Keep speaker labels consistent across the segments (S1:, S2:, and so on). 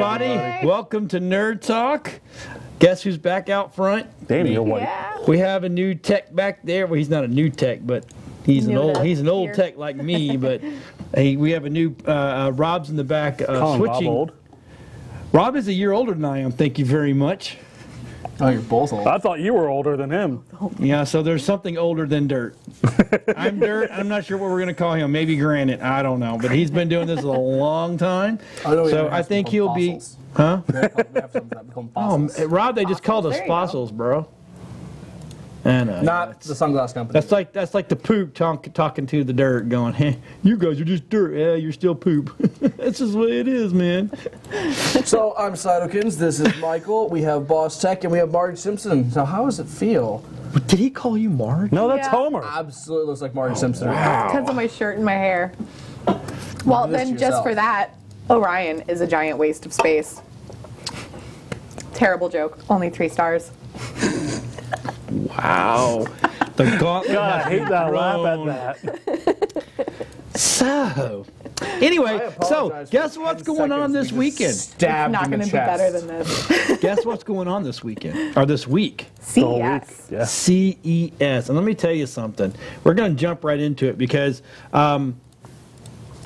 S1: everybody. Welcome to Nerd Talk. Guess who's back out front?
S2: Damn, you're white.
S3: Yeah.
S1: We have a new tech back there. Well, he's not a new tech, but he's an old tech like me. But we have a new Rob's in the back switching.
S2: Rob old.
S1: Rob is a year older than I am. Thank you very much.
S4: Oh, you're both old.
S2: I thought you were older than him.
S1: Yeah, so there's something older than Dirt. I'm Dirt. I'm not sure what we're going to call him. Maybe Granite. I don't know. But he's been doing this a long time. So I think he'll be... Huh? Oh, Rob, they just called us fossils, bro. And,
S4: not the sunglass company.
S1: That's like the poop talking to the dirt, going, "Hey, you guys are just dirt. Yeah, you're still poop." That's just the way it is, man.
S4: So I'm Sidokens. This is Michael. We have Boss Tech and we have Marge Simpson. Now, how does it feel?
S1: Did he call you Marge?
S2: No, that's Homer.
S4: Absolutely looks like Marge Simpson.
S3: It's because of my shirt and my hair. Well, then just for that, Orion is a giant waste of space. Terrible joke. Only 3 stars.
S1: Wow. The gauntlet.
S2: God, I hate that laugh at that.
S1: So, anyway, guess what's going on this weekend?
S3: It's not going to be better than this.
S1: Guess what's going on this weekend? Or this week?
S3: CES.
S2: Yeah.
S1: CES. And let me tell you something. We're going to jump right into it because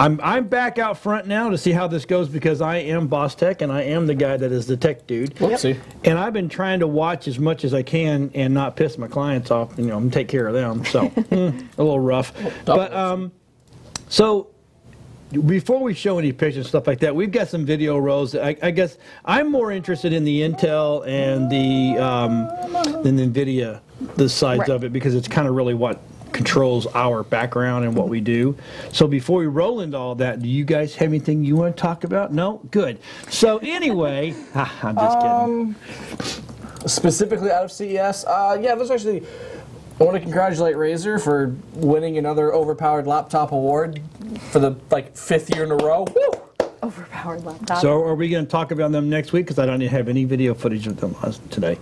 S1: I'm back out front now to see how this goes because I am Boss Tech and I am the guy that is the tech dude.
S4: Whoopsie.
S1: And I've been trying to watch as much as I can and not piss my clients off, and take care of them. So a little rough. But so before we show any pictures and stuff like that, we've got some video rolls. I guess I'm more interested in the Intel and the NVIDIA, the sides of it, because it's kind of really what controls our background and what we do. So before we roll into all that, do you guys have anything you want to talk about? No? Good. So anyway, I'm just kidding.
S4: Specifically out of CES, yeah, there's actually... I want to congratulate Razer for winning another overpowered laptop award for the 5th year in a row. Woo!
S3: Overpowered laptop.
S1: So are we going to talk about them next week? Because I don't have any video footage of them today.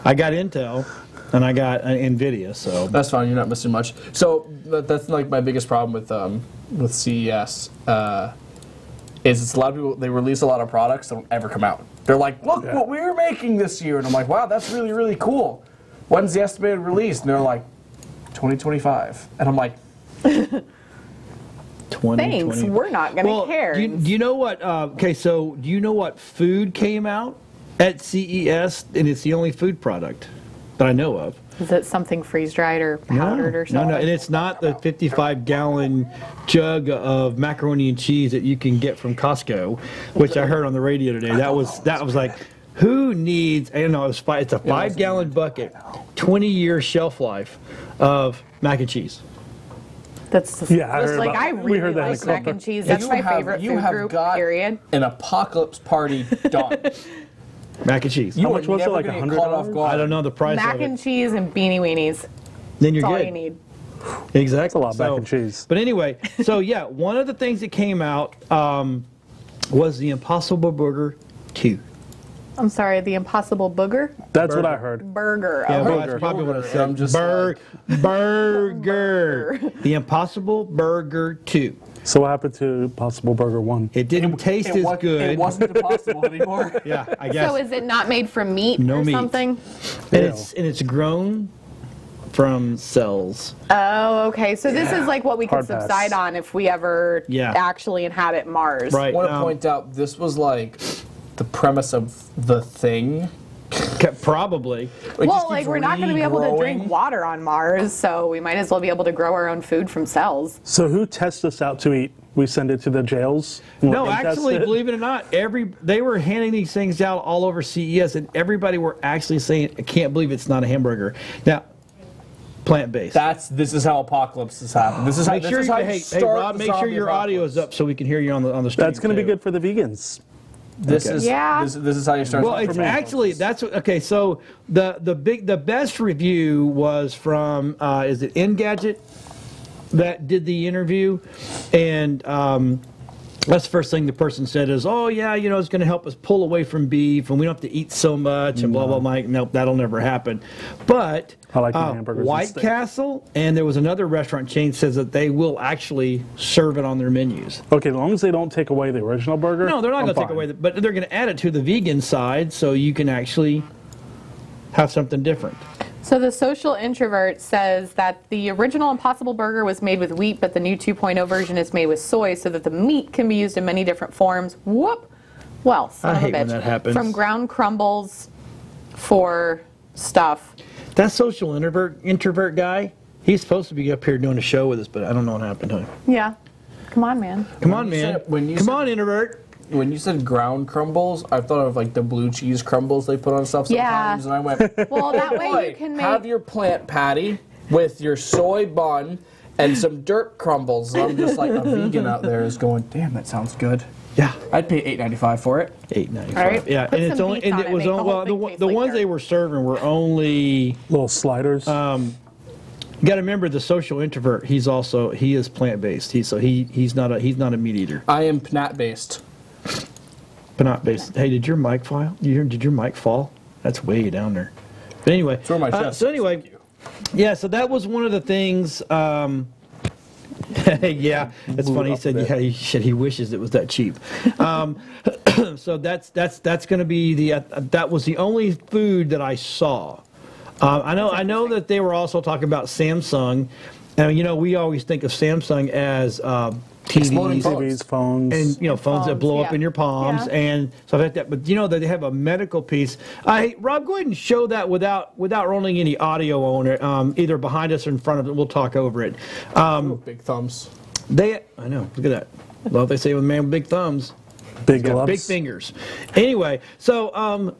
S1: I got Intel. And I got NVIDIA, so...
S4: That's fine, you're not missing much. So, that's my biggest problem with CES, is it's a lot of people, they release a lot of products that don't ever come out. They're like, look what we're making this year, and I'm like, wow, that's really, really cool. When's the estimated release? And they're like, 2025. And I'm like...
S3: Thanks, we're not going to care.
S1: Do you know what, do you know what food came out at CES, and it's the only food product that I know of?
S3: Is it something freeze-dried or powdered or something?
S1: No, and it's not the 55-gallon jug of macaroni and cheese that you can get from Costco, which I heard on the radio today. That was like, who needs? I don't know. It's a 5-gallon bucket, 20-year shelf life of mac and cheese.
S3: That's just,
S2: I
S3: really
S2: heard that
S3: like mac and cheese. That's my favorite food group. Period.
S4: An apocalypse party done.
S1: Mac and cheese.
S2: How much was it? Like $100?
S1: I don't know the price
S3: Mac
S1: of it.
S3: and cheese and beanie weenies.
S1: Then you're
S3: That's all
S1: good.
S3: you need.
S1: Exactly.
S2: That's a lot of mac and cheese.
S1: But anyway, so yeah, one of the things that came out was the Impossible Burger 2.
S3: I'm sorry, the Impossible Booger?
S2: That's what I heard.
S3: Burger.
S1: Yeah,
S3: Okay.
S1: well, that's probably what it said.
S4: I'm just
S1: Burger. The Impossible Burger 2.
S2: So what happened to Impossible Burger 1?
S1: It didn't taste as good.
S4: It wasn't impossible anymore.
S1: Yeah, I guess.
S3: So is it not made from meat
S1: No
S3: or
S1: meat.
S3: something?
S1: And it's grown from cells.
S3: Oh, okay. So this is like what we could
S2: Hard pass.
S3: subside on if we ever actually inhabit Mars.
S1: Right.
S4: I want to point out, this was like the premise of The Thing.
S1: Probably.
S3: Well, like we're not going to be able to drink water on Mars, so we might as well be able to grow our own food from cells.
S2: So who tests us out to eat? We send it to the jails?
S1: No, actually, believe it or not, they were handing these things out all over CES, and everybody were actually saying, "I can't believe it's not a hamburger." Now, plant-based.
S4: This is how apocalypses happen. This is how.
S1: Hey, Rob, make sure your audio is up so we can hear you on the stream.
S2: That's going to be good for the vegans.
S4: This is how you start.
S1: Well, it's actually okay. So the best review was from is it Engadget that did the interview, and That's the first thing the person said is, oh, yeah, you know, it's going to help us pull away from beef, and we don't have to eat so much, and blah, blah, blah. Nope, that'll never happen. But
S2: I like the hamburgers
S1: White Castle, and there was another restaurant chain says that they will actually serve it on their menus.
S2: Okay, as long as they don't take away the original burger.
S1: No, they're not going to take away but they're going to add it to the vegan side so you can actually have something different.
S3: So the social introvert says that the original Impossible Burger was made with wheat, but the new 2.0 version is made with soy so that the meat can be used in many different forms. Whoop! Well, son of a
S1: I hate when
S3: bitch.
S1: that happens.
S3: From ground crumbles for stuff.
S1: That social introvert guy, he's supposed to be up here doing a show with us, but I don't know what happened to him.
S3: Yeah. Come on, man.
S1: Come on, man. Come on, introvert.
S4: When you said ground crumbles, I thought of like the blue cheese crumbles they put on stuff sometimes, and I went,
S3: well, that way
S4: boy,
S3: you can make...
S4: have your plant patty with your soy bun and some dirt crumbles. And I'm just like, a vegan out there is going, damn, that sounds good.
S1: Yeah.
S4: I'd pay $8.95 for it.
S1: $8.95.
S3: Right.
S1: Yeah,
S3: Put
S1: and it's
S3: some
S1: only,
S3: beets
S1: and
S3: on
S1: it
S3: it,
S1: was
S3: make the
S1: only,
S3: whole
S1: well,
S3: thing
S1: the
S3: taste
S1: ones
S3: like
S1: they
S3: dirt.
S1: were serving were only.
S2: Little sliders.
S1: You got to remember the social introvert. He is plant based. He's not a meat eater.
S4: I am pnat based.
S1: But not based. Hey, did your mic fall? Did your mic fall? That's way down there. But anyway.
S4: It's where my chest
S1: so
S4: is.
S1: anyway,
S4: Thank you.
S1: yeah. So that was one of the things. Yeah, it's funny. He said, yeah, he wishes it was that cheap. So that's going to be that was the only food that I saw. I know that they were also talking about Samsung, and you know we always think of Samsung as
S2: TVs, phones,
S1: and you know phones that blow up in your palms and stuff like that. But you know that they have a medical piece. Rob, go ahead and show that without rolling any audio on it, either behind us or in front of it. We'll talk over it.
S4: Big thumbs.
S1: I know. Look at that. Love they say with a man with big thumbs,
S2: big gloves,
S1: big fingers. Anyway, so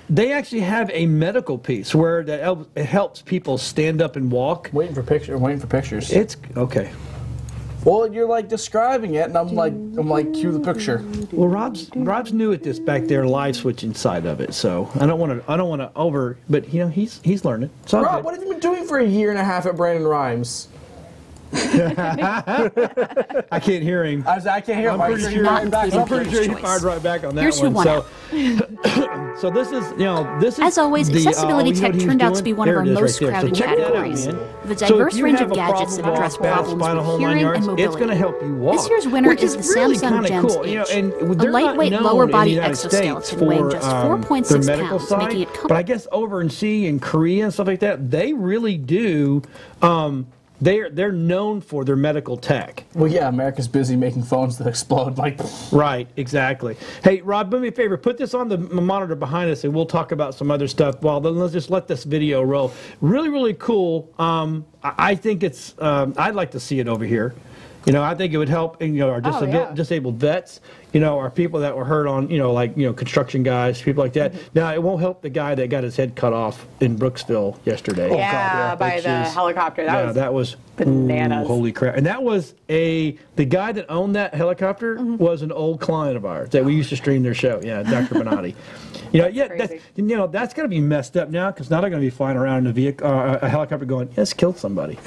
S1: they actually have a medical piece where it helps people stand up and walk.
S4: Waiting for pictures.
S1: It's okay.
S4: Well, you're like describing it, and I'm like, cue the picture.
S1: Well, Rob's new at this back there, live switching side of it. So I don't want to but you know he's learning. It's all
S4: Rob,
S1: good.
S4: what have you been doing for a year and a half at Brandon Rhymes?
S1: I can't hear him.
S4: I can't hear him.
S1: I'm pretty sure he fired right back on that
S5: Here's
S1: one.
S5: who won
S1: So, so this is
S5: As always, accessibility tech turned out to be one of our most crowded categories. The diverse range of gadgets that address problems with hearing and mobility.
S1: It's going to help you walk.
S5: This year's winner
S1: which
S5: is the
S1: really
S5: Samsung
S1: kinda
S5: Gems
S1: cool.
S5: H,
S1: You know, and
S5: a
S1: they're not
S5: lightweight
S1: known
S5: lower
S1: in the
S5: body
S1: United States
S5: exoskeleton weighing just 4.6
S1: their medical
S5: pounds,
S1: side,
S5: making it
S1: but I guess over in Korea and stuff like that, they really do. They're known for their medical tech.
S4: Well, yeah, America's busy making phones that explode. Like,
S1: Right, exactly. Hey, Rob, do me a favor. Put this on the monitor behind us, and we'll talk about some other stuff. Well, then let's just let this video roll. Really, really cool. I think it's. I'd like to see it over here. You know, I think it would help. You know, our disabled vets. You know, our people that were hurt on. You know, like construction guys, people like that. Now, it won't help the guy that got his head cut off in Brooksville yesterday.
S3: By the helicopter.
S1: That was
S3: bananas.
S1: Ooh, holy crap! And that was the guy that owned that helicopter was an old client of ours that we used to stream their show. Yeah, Dr. Bonatti. That's going to be messed up now because now they're going to be flying around in a vehicle, a helicopter, going, "Yes, killed somebody."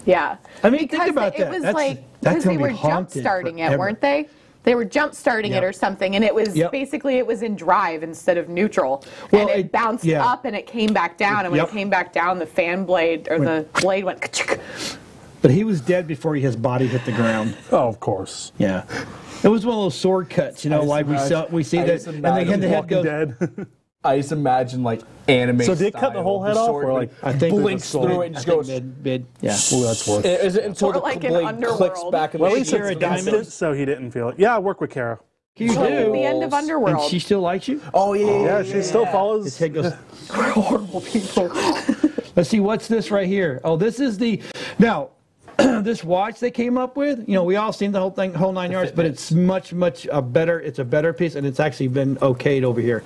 S3: Yeah.
S1: I mean, think about that.
S3: It was
S1: that's
S3: because they
S1: gonna
S3: were
S1: be
S3: jump
S1: haunted
S3: starting it,
S1: forever.
S3: weren't they? They were jump starting it or something, and it was basically it was in drive instead of neutral.
S1: Well,
S3: and it bounced up and it came back down, and when it came back down, the fan blade or the blade went. Ka-chik.
S1: But he was dead before his body hit the ground.
S2: Oh, of course.
S1: Yeah. It was one of those sword cuts, you know, like we see that, and then the head goes.
S2: Dead.
S4: I just imagine like anime.
S2: So did they cut the whole head off, or like
S1: I think
S4: blinks through it and just goes
S1: mid? Yeah.
S2: Well, that's worse.
S4: Is it until
S3: Or
S4: the
S3: like in
S4: blade
S3: Underworld.
S4: clicks back in
S2: Well, at
S4: the
S2: least
S1: Kara
S2: it's
S1: Diamond?
S2: instant, so he didn't feel it. Yeah, I work with Kara.
S1: You
S3: Like
S1: do.
S3: the end of Underworld.
S1: And she still likes you?
S4: Oh
S2: Yeah, she still follows.
S1: His head goes.
S3: We're horrible people.
S1: Let's see, what's this right here? Oh, this is now, this watch they came up with, you know, we all seen the whole 9 yards, but it's much better. It's a better piece, and it's actually been okayed over here.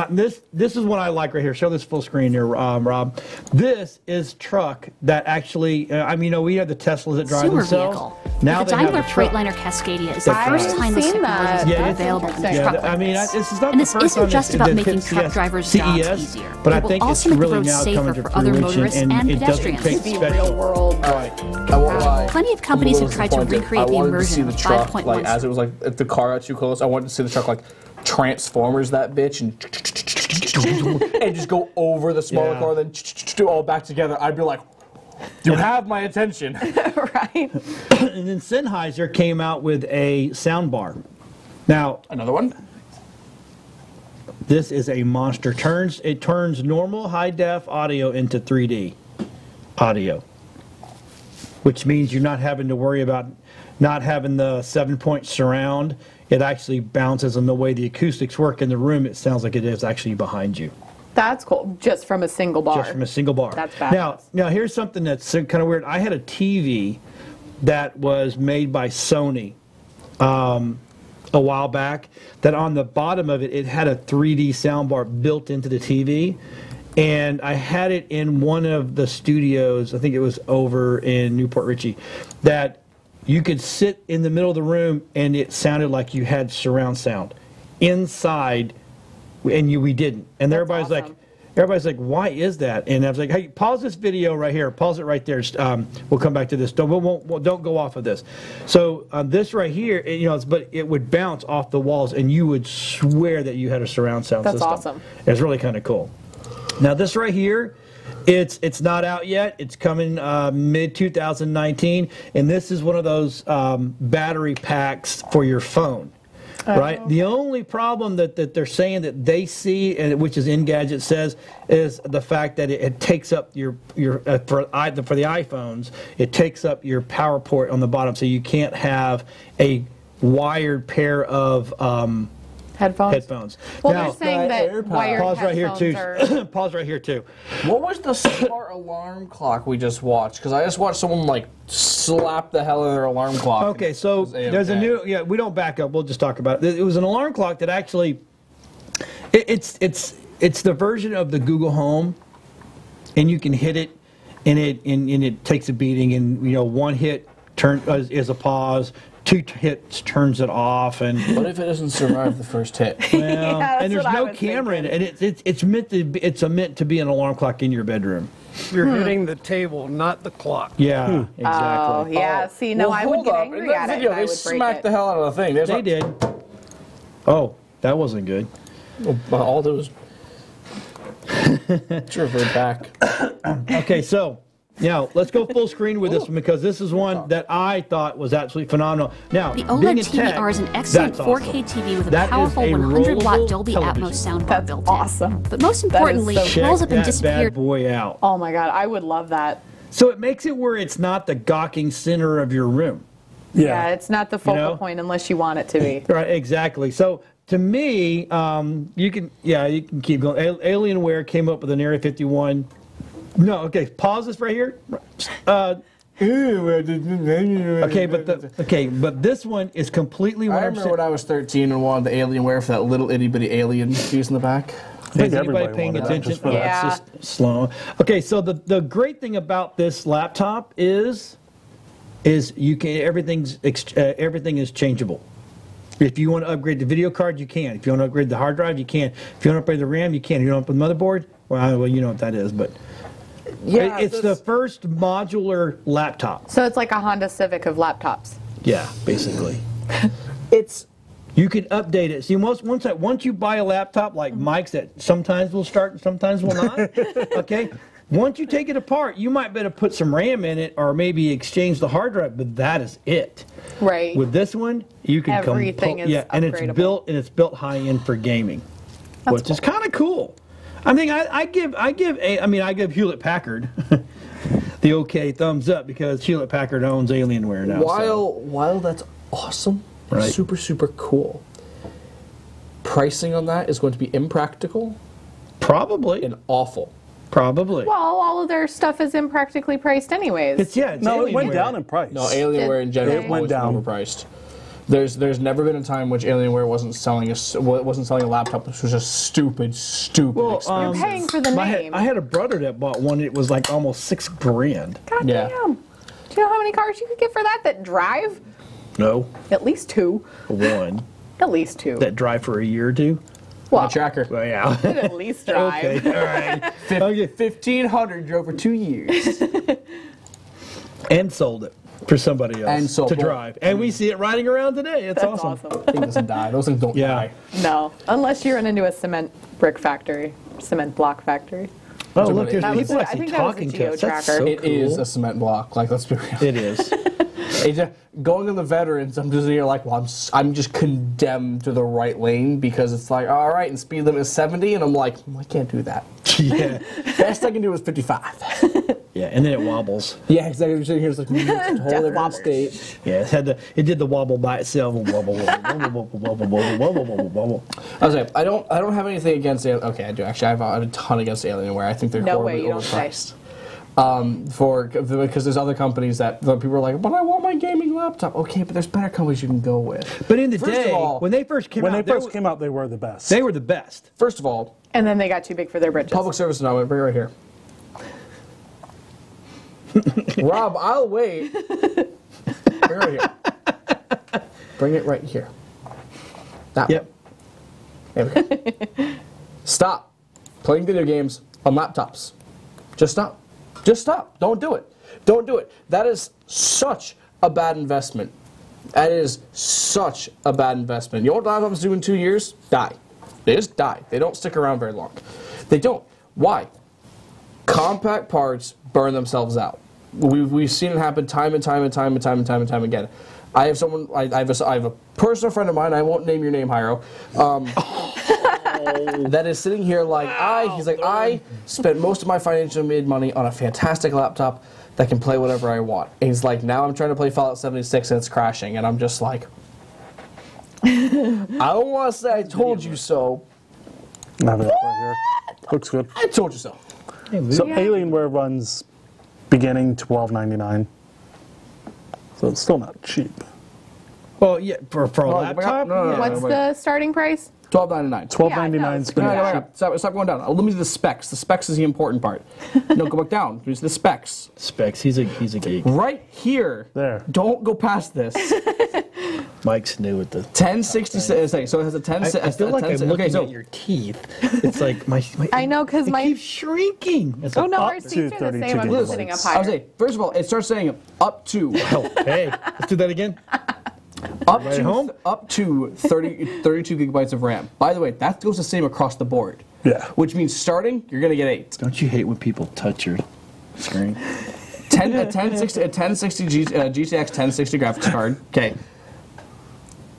S1: This is what I like right here. Show this full screen here, Rob. This is truck that actually, we have the Teslas that drive themselves.
S5: Vehicle.
S1: Now
S5: The
S1: they have
S5: Daimler
S1: a truck.
S5: Freightliner Cascadia is the
S1: That's
S5: first
S1: right.
S5: time this
S3: I've seen
S5: technology
S3: that.
S5: has been
S3: Yeah,
S5: available in the
S1: Yeah,
S5: truck
S1: I
S5: like
S1: mean,
S5: this.
S1: this is not
S5: And
S1: the
S5: this
S1: first
S5: isn't
S1: time
S5: just
S1: that
S5: about
S1: the
S5: making
S1: CES,
S5: truck drivers' jobs easier.
S1: but I
S5: It will
S1: think
S5: also
S1: it's
S5: make the
S1: really
S5: roads
S1: now
S5: safer
S1: coming to
S5: for other
S1: fruition,
S5: motorists and
S1: and it doesn't
S5: pedestrians.
S1: take
S3: The
S1: special.
S3: real world.
S4: I won't lie.
S5: Plenty of companies
S4: I'm a
S5: have
S4: little
S5: tried to
S4: disappointed.
S5: recreate the
S4: I wanted to see
S5: immersion
S4: the
S5: of
S4: truck,
S5: 5.1
S4: like as it was like if the car got too close. I wanted to see the truck like Transformers that bitch and just go over the smaller
S1: Yeah.
S4: car, then all back together. I'd be like, you have my attention.
S3: Right.
S1: And then Sennheiser came out with a sound bar. Now,
S4: Another one.
S1: this is a monster. It turns normal high def audio into 3D audio, which means you're not having to worry about not having the 7-point surround. It actually bounces, and the way the acoustics work in the room, it sounds like it is actually behind you.
S3: That's cool. Just from a single bar.
S1: Just from a single bar.
S3: That's badass.
S1: Now here's something that's kind of weird. I had a TV that was made by Sony a while back, that on the bottom of it, it had a 3D soundbar built into the TV. And I had it in one of the studios, I think it was over in Newport Richey, that you could sit in the middle of the room and it sounded like you had surround sound inside, and we didn't. And
S3: That's
S1: everybody's
S3: awesome.
S1: like, why is that? And I was like, hey, pause this video right here. Pause it right there. We'll come back to this. Don't go off of this. So this right here, but it would bounce off the walls, and you would swear that you had a surround sound
S3: That's
S1: system.
S3: awesome.
S1: It's really kind of cool. Now this right here, it's not out yet. It's coming mid 2019, and this is one of those battery packs for your phone. Right. The only problem that they're saying that they see, and which is Engadget says, is the fact that it takes up your for the iPhones, it takes up your power port on the bottom, so you can't have a wired pair of headphones.
S3: Well,
S1: Now,
S3: they're saying that wired
S1: pause right here
S3: headphones
S1: too.
S3: are...
S1: Pause right here too.
S4: What was the smart alarm clock we just watched? Because I just watched someone like slap the hell out of their alarm clock.
S1: Okay, so there's a new. Yeah, we don't back up. We'll just talk about it. It was an alarm clock that actually, it's the version of the Google Home, and you can hit it, and it takes a beating, and one hit is a pause. 2 hits turns it off, and
S4: What if it doesn't survive the first hit?
S1: well,
S3: that's
S1: and there's
S3: what I
S1: no
S3: was
S1: camera in it,
S3: thinking.
S1: and it's meant to be an alarm clock in your bedroom.
S6: You're hitting the table, not the clock.
S1: Yeah, exactly.
S3: Oh, yeah. See, no, I would
S4: hold
S3: get
S4: up.
S3: angry
S4: In that
S3: at it
S4: video,
S3: and I
S4: they
S3: would break
S4: smacked
S3: it.
S4: the hell out of the thing.
S1: They did. Oh, that wasn't good.
S4: Well, all it was. Let's revert back.
S1: Okay, so now let's go full screen with this one, because this is one that I thought was absolutely phenomenal. Now,
S5: The
S1: being
S5: OLED
S1: in tech,
S5: TVR is an excellent
S1: that's
S5: 4K
S1: awesome.
S5: TV with a
S1: That is
S5: powerful
S1: a
S5: 100-watt
S1: rollable
S5: Dolby
S1: television.
S5: Atmos soundbar
S3: That's
S5: built in.
S3: awesome.
S5: But most
S3: That is
S5: importantly,
S3: so
S5: it
S1: Check
S5: rolls up and
S1: that bad
S5: disappears.
S1: boy out.
S3: Oh my God, I would love that.
S1: So it makes it where it's not the gawking center of your room.
S3: Yeah, it's not the focal
S1: know?
S3: point unless you want it to be.
S1: Right, exactly. So to me, you can keep going. Alienware came up with an Area 51. No, okay, pause this right here. But this one is completely 100%.
S4: I remember when I was 13 and wanted the Alienware for that little itty bitty alien piece in the back.
S1: Is anybody
S2: everybody
S1: paying
S2: wanted that
S1: attention?
S2: just for
S1: Oh,
S3: that.
S1: it's just slow. Okay, so the great thing about this laptop is you can everything is changeable. If you want to upgrade the video card, you can. If you want to upgrade the hard drive, you can. If you want to upgrade the RAM, you can. If you want to upgrade the motherboard, well, you know what that is, but
S4: Yeah,
S1: it's the first modular laptop.
S3: So it's like a Honda Civic of laptops.
S1: Yeah, basically.
S4: It's
S1: You can update it. See, once you buy a laptop like Mike's that sometimes will start and sometimes will not, okay? Once you take it apart, you might better put some RAM in it or maybe exchange the hard drive, but that is it.
S3: Right.
S1: With this one, you can
S3: Everything is
S1: and
S3: upgradable.
S1: it's built high end for gaming, which is kind of cool. I mean, I give Hewlett Packard the okay thumbs up, because Hewlett Packard owns Alienware now.
S4: while that's awesome,
S1: Right.
S4: super cool. Pricing on that is going to be impractical
S1: Probably.
S4: and awful.
S1: Probably.
S3: Well, all of their stuff is impractically priced anyways.
S1: It's
S2: No, it went
S1: Alienware.
S2: down in price.
S4: No, Alienware in general
S3: It
S2: went
S4: was
S2: down.
S4: overpriced. There's never been a time which Alienware wasn't selling a laptop which was just stupid
S1: Well,
S4: expensive.
S3: You're paying for the name.
S1: I had a brother that bought one. It was like almost $6,000.
S3: God
S4: Yeah.
S3: damn. Do you know how many cars you could get for that drive?
S1: No.
S3: At least 2.
S1: 1.
S3: At least 2.
S1: That drive for a year or 2?
S3: Well,
S4: My tracker.
S1: Well, yeah.
S3: at least drive.
S1: Okay, all right.
S4: 1,500 drove for 2 years.
S1: And sold it for somebody else
S4: And sold
S1: to
S4: it.
S1: drive. And we see it riding around today. It's
S3: That's
S1: awesome.
S3: awesome.
S4: Thing doesn't die. Those things don't die.
S3: No, unless you run into a cement brick factory, cement block factory.
S1: Oh, look, there's
S3: That was
S1: people
S3: the- I
S1: actually
S3: think that was the
S1: talking to us. That's
S3: geo-tracker.
S1: so
S4: It is
S1: cool.
S4: a cement block. Like, let's be real.
S1: It is.
S4: Going on the veterans, I'm just here like, well, I'm just condemned to the right lane because it's like, all right, and speed limit is 70, and I'm like, I can't do that.
S1: Yeah.
S4: Best I can do is 55.
S1: Yeah, and then it wobbles.
S4: Yeah, exactly. You're sitting here, it's like, whole different state.
S1: Yeah, it did the wobble by itself. Wobble, wobble, wobble, wobble, wobble, wobble, wobble, wobble.
S4: I was like, I don't have anything against okay, I do actually. I have a ton against Alienware. I think they're
S3: No
S4: horribly
S3: way, you don't say.
S4: overpriced. Because there's other companies that people are like, but I want my gaming laptop. Okay, but there's better companies you can go with.
S1: But in the
S4: First
S1: day,
S4: of all,
S1: when they first came out,
S2: They were the best.
S1: they were the best.
S4: First of all,
S3: And then they got too big for their britches.
S4: public service announcement, bring it right here. Rob, I'll wait. Bring it right here. Bring it right here. That
S1: Yep.
S4: one. There we go. Stop playing video games on laptops. Just stop. Just stop. Don't do it. Don't do it. That is such a bad investment. That is such a bad investment. You know what laptops do in 2 years? Die. They just die. They don't stick around very long. They don't. Why? Compact parts burn themselves out. We've seen it happen time and time and time and time and time and time again. I have someone. I have a personal friend of mine. I won't name your name, Hiro. That is sitting here like he's like, I spent most of my financial made money on a fantastic laptop that can play whatever I want. And he's like, now I'm trying to play Fallout 76 and it's crashing, and I'm just like, I don't want to say I told you so.
S2: I have it right here. Looks good.
S4: I told you so.
S2: So Alienware runs beginning $12.99. So it's still not cheap.
S1: Well, yeah, for a laptop.
S4: No,
S3: What's the starting price?
S4: $12.99.
S2: $12.99 is pretty
S3: Yeah.
S2: cheap.
S4: Stop going down. Let me do the specs. The specs is the important part. No, go back down. There's the specs.
S1: Specs. He's a geek.
S4: Right here.
S2: There.
S4: Don't go past this.
S1: Mike's new with the.
S4: 1060. So it has a 10.
S1: I feel like I'm looking at your teeth. It's like my
S3: I know, 'cause
S1: it
S3: my-
S1: keeps shrinking. It's
S3: Oh
S1: like,
S3: no,
S1: up
S3: our seats are the
S2: 32
S3: same. I'm just
S2: gigabytes.
S3: sitting up
S4: I
S3: higher.
S4: was saying, first of all, it starts saying up to.
S1: Oh, hey, let's do that again.
S4: Up
S1: Right
S4: to
S1: home?
S4: up to 32 gigabytes of RAM. By the way, that goes the same across the board.
S2: Yeah.
S4: Which means starting, you're gonna get 8.
S1: Don't you hate when people touch your screen?
S4: 1060 GTX 1060 graphics card. Okay.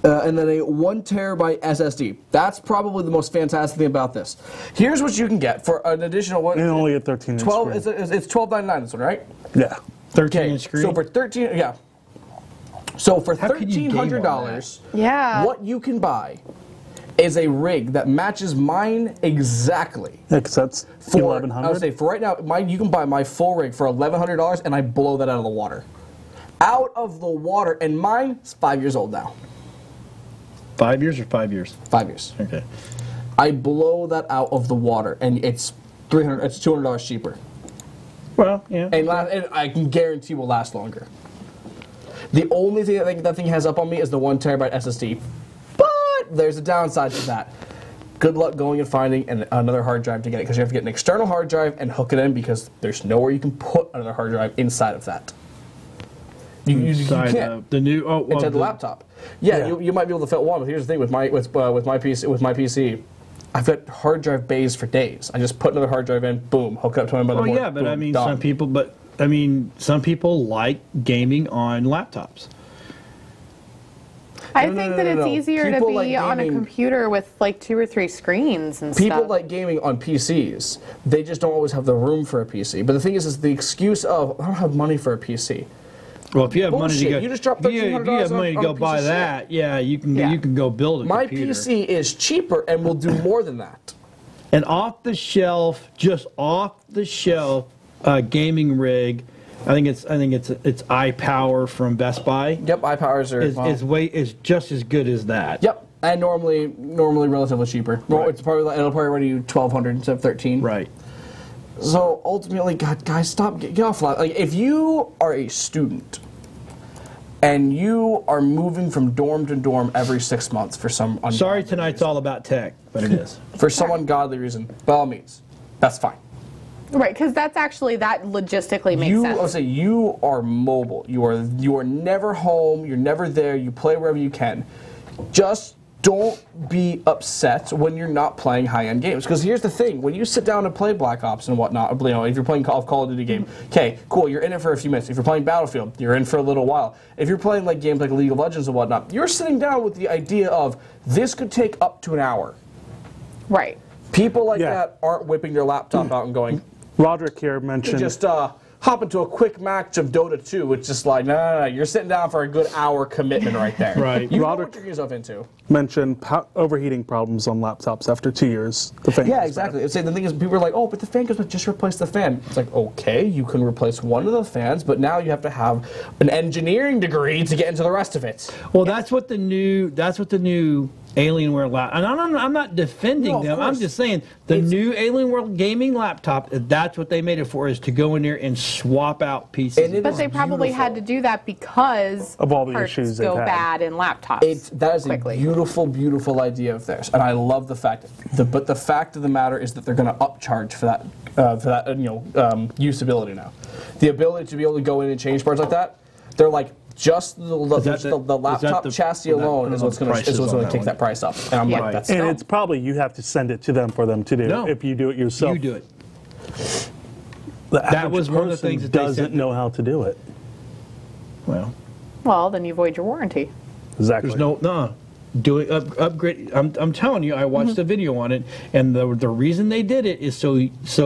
S4: And then a 1 terabyte SSD. That's probably the most fantastic thing about this. Here's what you can get for an additional one.
S2: And only a 13-inch
S4: 12.
S2: screen.
S4: It's $12.99. This one, right?
S2: Yeah.
S1: 13-inch screen.
S4: So for 13, yeah. So for
S1: How could you game on
S4: $1,300,
S3: Yeah.
S4: what you can buy is a rig that matches mine exactly.
S2: Yeah, because that's
S4: For I would
S2: $1,100.
S4: say for right now, you can buy my full rig for $1,100, and I blow that out of the water. Out of the water, and mine is 5 years old now.
S1: 5 years or 5 years?
S4: 5 years.
S1: Okay.
S4: I blow that out of the water, and it's $300. It's $200 cheaper,
S1: Well, yeah.
S4: and I can guarantee will last longer. The only thing that thing has up on me is the 1 terabyte SSD, but there's a downside to that. Good luck going and finding another hard drive to get it, because you have to get an external hard drive and hook it in, because there's nowhere you can put another hard drive inside of that. You
S1: Inside
S4: can't.
S1: the new
S4: Inside the laptop. Yeah,
S2: Yeah.
S4: You might be able to fit one, but here's the thing with my PC, I've got hard drive bays for days. I just put another hard drive in, boom, hook it up to my motherboard.
S1: Well, yeah, but
S4: boom,
S1: I mean,
S4: done.
S1: some people like gaming on laptops.
S3: I
S4: No,
S3: think
S4: no,
S3: that
S4: no,
S3: it's
S4: no.
S3: easier to
S4: People
S3: be
S4: like
S3: on a
S4: gaming-
S3: computer with like 2 or 3 screens and
S4: People
S3: stuff.
S4: like gaming on PCs. They just don't always have the room for a PC. But the thing is the excuse of, I don't have money for a PC.
S1: Well, if you have money to
S4: Bullshit.
S1: go,
S4: You just dropped
S1: if you
S4: $1,300
S1: have money to
S4: on
S1: go
S4: a piece
S1: buy
S4: of shit.
S1: that. Yeah, you can
S3: Yeah.
S1: you can go build a
S4: My
S1: computer.
S4: PC is cheaper and will do more than that.
S1: An off the shelf, just off the shelf gaming rig. I think it's iPower from Best Buy.
S4: Yep, iPowers are
S1: Is just as good as that.
S4: Yep, and normally relatively cheaper. Well,
S1: Right.
S4: it'll probably run you $1,200 instead of $13.
S1: Right.
S4: So ultimately, God, guys, stop, get off. Like, if you are a student and you are moving from dorm to dorm every 6 months for some
S1: Sorry, tonight's all about tech, but it is.
S4: For some ungodly reason, by all means, that's fine.
S3: Right, because that logistically makes sense.
S4: I would say you are mobile. You are never home. You're never there. You play wherever you can. Just don't be upset when you're not playing high-end games. Because here's the thing: when you sit down and play Black Ops and whatnot, if you're playing Call of Duty game, okay, cool, you're in it for a few minutes. If you're playing Battlefield, you're in for a little while. If you're playing like games like League of Legends and whatnot, you're sitting down with the idea of this could take up to an hour.
S3: Right.
S4: People like that aren't whipping their laptop out and going.
S2: Roderick here mentioned
S4: Just hop into a quick match of Dota 2. It's just like, no. You're sitting down for a good hour commitment right there.
S1: Right.
S4: You know what you're getting yourself into.
S2: mentioned overheating problems on laptops after 2 years. The fan
S4: Yeah, exactly. The thing is, people are like, oh, but the fan goes bad, just replace the fan. It's like, okay, you can replace one of the fans, but now you have to have an engineering degree to get into the rest of it.
S1: Well, that's what the new Alienware laptop, and I'm not defending them. I'm just saying the new Alienware gaming laptop, that's what they made it for, is to go in there and swap out pieces.
S3: But they probably had to do that because
S2: of all the
S3: parts
S2: issues
S3: go bad in laptops.
S4: That is
S3: quickly.
S4: a beautiful, beautiful idea of theirs, and I love the fact. But the fact of the matter is that they're going to upcharge for that usability now. The ability to be able to go in and change parts like that, they're like. Just the laptop chassis alone is what's going to kick that price up. And I'm like, that's
S2: and
S4: dumb.
S2: it's probably you have to send it to them for them to do.
S1: No.
S2: If you do it yourself,
S1: You do it.
S2: That
S1: was one of the things that they
S2: doesn't
S1: said.
S2: know how to do it.
S3: Well, then you void your warranty.
S2: Exactly.
S1: There's no doing upgrade. I'm telling you, I watched the video on it, and the reason they did it is so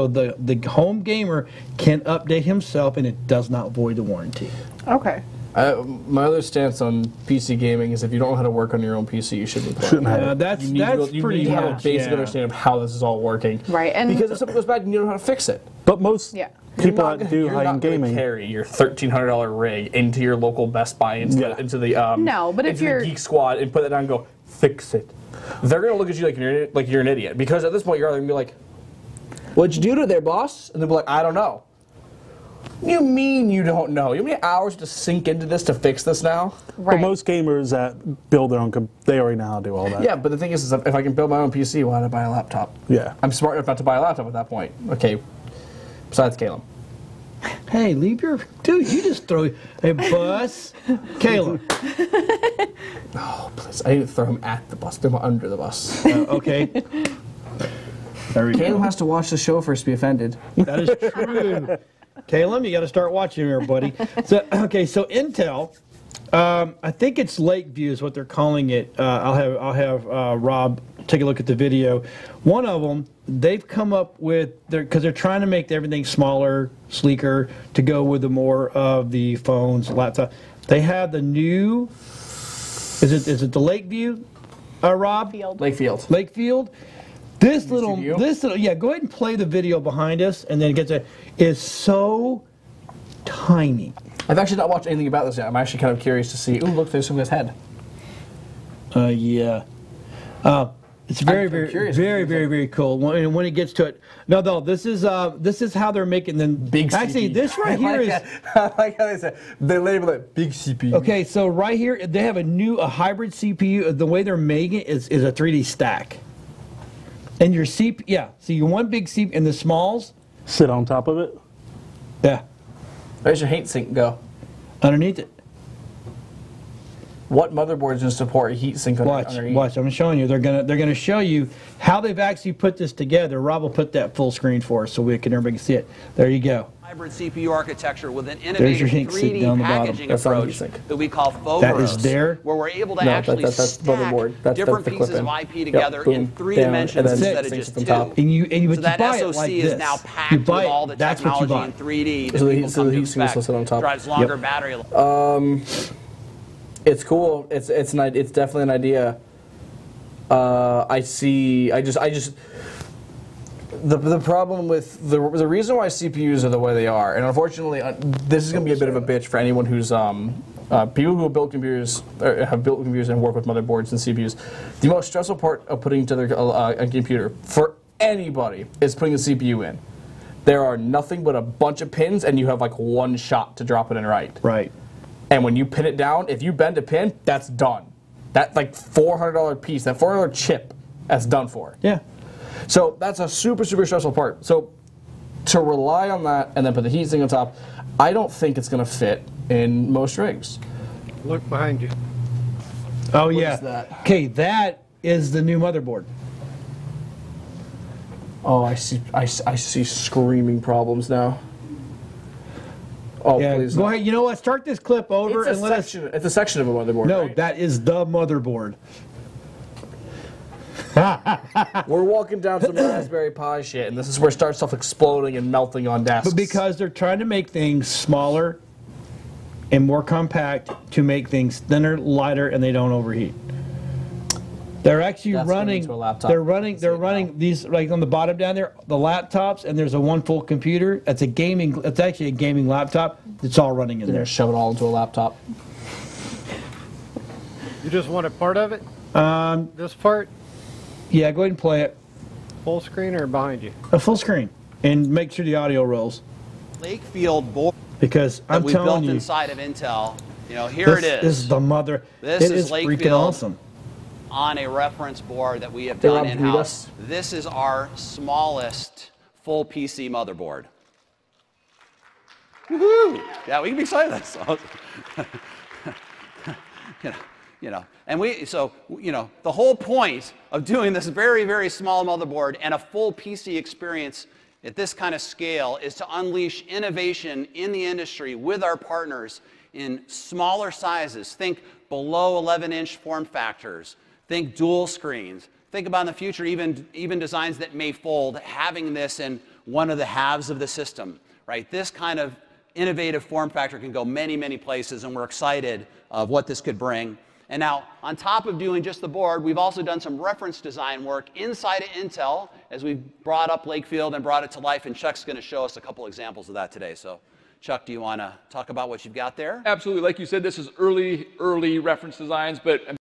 S1: the home gamer can update himself, and it does not void the warranty.
S3: Okay.
S4: My other stance on PC gaming is if you don't know how to work on your own PC, you shouldn't be playing.
S1: That's
S4: you
S1: pretty
S4: need to have a
S1: much,
S4: basic understanding of how this is all working.
S3: Right, and
S4: because if something goes bad, you don't know how to fix it.
S2: But most people
S4: You're
S2: that do
S4: not
S2: high-end
S4: gonna
S2: gaming
S4: carry your $1,300 rig into your local Best Buy into the
S3: No, but if
S4: into
S3: you're
S4: the Geek Squad and put it down and go fix it. They're gonna look at you like you're an idiot, because at this point you're either gonna be like, "What'd you do to there, boss?" And they'll be like, "I don't know." You mean you don't know? You know how many hours to sink into this to fix this now?
S3: right.
S2: But most gamers that build their own, they already know how to do all that.
S4: Yeah, but the thing is if I can build my own PC, why did I buy a laptop?
S2: Yeah.
S4: I'm smart enough not to buy a laptop at that point. Okay. Besides Caleb.
S1: Hey, leave your dude. You just throw a bus, Caleb.
S4: Oh, please! I didn't throw him at the bus. Throw him under the bus.
S1: Okay. There we
S4: Caleb
S1: go.
S4: has to watch the show first to be offended.
S1: That is true. Caleb, you got to start watching here, buddy. So Intel, I think it's Lakeview is what they're calling it. I'll have Rob take a look at the video. One of them, they've come up with because they're trying to make everything smaller, sleeker, to go with the more of the phones, laptop. They have the new. Is it the Lakeview, Rob? Lakefield. This little, yeah. Go ahead and play the video behind us, and then it gets is so tiny.
S4: I've actually not watched anything about this yet. I'm actually kind of curious to see. Ooh, look, there's somebody's head.
S1: Yeah. It's very cool. When it gets to it, no, this is how they're making them.
S4: Big
S1: Actually,
S4: CPU.
S1: this right here is.
S4: I like how they said they label it big CPU.
S1: Okay, so right here they have a hybrid CPU. The way they're making it is a 3D stack. And your CPU, yeah. So your one big CPU and the smalls
S2: sit on top of it.
S1: Yeah.
S4: Where's your heat sink go?
S1: Underneath it.
S4: What motherboards can support a heat sink underneath?
S1: Watch. I'm showing you. They're gonna show you how they've actually put this together. Rob will put that full screen for us so everybody can see it. There you go.
S7: Hybrid CPU architecture with an
S1: There's your
S7: innovative
S1: heat sink
S7: 3D
S1: down the bottom.
S7: packaging
S4: That's not a
S7: approach
S4: heat sink.
S7: that we call Foveros,
S1: That is there.
S7: where we're able to
S4: No,
S7: actually
S4: that's
S7: stack
S4: motherboard. That's
S7: different
S4: the
S7: pieces
S4: clip-in.
S7: of IP
S4: Yep,
S7: together
S4: boom,
S7: in 3
S4: down,
S7: dimensions
S4: and then
S7: instead of
S4: sinks
S7: just
S4: on
S7: 2.
S4: top.
S1: And you
S7: So
S1: but
S7: that
S1: you buy
S7: SoC
S1: it like
S7: is
S1: this.
S7: now
S1: You
S7: packed with
S1: buy
S7: all
S1: it.
S7: the
S1: That's what you
S7: technology
S1: buy.
S7: in 3D that
S4: So the
S7: people
S4: heat-
S7: come to
S4: heat sink will
S7: expect.
S4: sit on top.
S7: Drives longer
S1: Yep.
S7: battery life.
S4: It's cool. It's definitely an idea. The problem with the reason why CPUs are the way they are, and unfortunately, this is going to be a bit of a bitch for anyone who's people who have built computers or have built computers and work with motherboards and CPUs. The most stressful part of putting together a computer for anybody is putting the CPU in, there are nothing but a bunch of pins, and you have like one shot to drop it in right.
S1: Right.
S4: And when you pin it down, if you bend a pin, that's done. That like $400 piece, that $400 chip, that's done for.
S1: Yeah.
S4: So that's a super, super stressful part. So to rely on that and then put the heatsink on top, I don't think it's going to fit in most rigs.
S6: Look behind you.
S1: Oh,
S4: What
S1: yeah.
S4: is that?
S1: Okay, that is the new motherboard.
S4: Oh, I see screaming problems now. Oh,
S1: Yeah,
S4: please.
S1: go ahead. You know what? Start this clip over and let us.
S4: It's a section of a motherboard.
S1: No,
S4: right?
S1: that is the motherboard.
S4: We're walking down some Raspberry Pi shit, and this is where it starts stuff exploding and melting on desks.
S1: But because they're trying to make things smaller and more compact to make things thinner, lighter, and they don't overheat. They're actually
S4: That's going
S1: running.
S4: into a laptop.
S1: They're running these like on the bottom down there, the laptops, and there's a one full computer. It's a gaming. It's actually a gaming laptop. It's all running in
S4: They're
S1: there.
S4: gonna shove it all into a laptop.
S6: You just want a part of it? This part?
S1: Yeah, go ahead and play it.
S6: Full screen or behind you?
S1: A full screen, and make sure the audio rolls.
S7: Lakefield board
S1: Because
S7: that
S1: I'm
S7: we
S1: telling
S7: built
S1: you,
S7: inside of Intel. You know, here it
S1: this
S7: is.
S1: is the mother.
S7: This
S1: It
S7: is
S1: is freaking
S7: Lakefield.
S1: awesome.
S7: On a reference board that we have
S4: Hey,
S7: done
S4: Rob, can you
S7: in-house.
S4: guys-
S7: This is our smallest full PC motherboard. Woohoo! Yeah, we can be excited. That's awesome. you know, and the whole point of doing this very, very small motherboard and a full PC experience at this kind of scale is to unleash innovation in the industry with our partners in smaller sizes. Think below 11-inch form factors. Think dual screens. Think about in the future even designs that may fold, having this in one of the halves of the system. Right? This kind of innovative form factor can go many, many places, and we're excited of what this could bring. And now, on top of doing just the board, we've also done some reference design work inside of Intel as we've brought up Lakefield and brought it to life, and Chuck's going to show us a couple examples of that today. So, Chuck, do you want to talk about what you've got there?
S8: Absolutely. Like you said, this is early reference designs, but I'm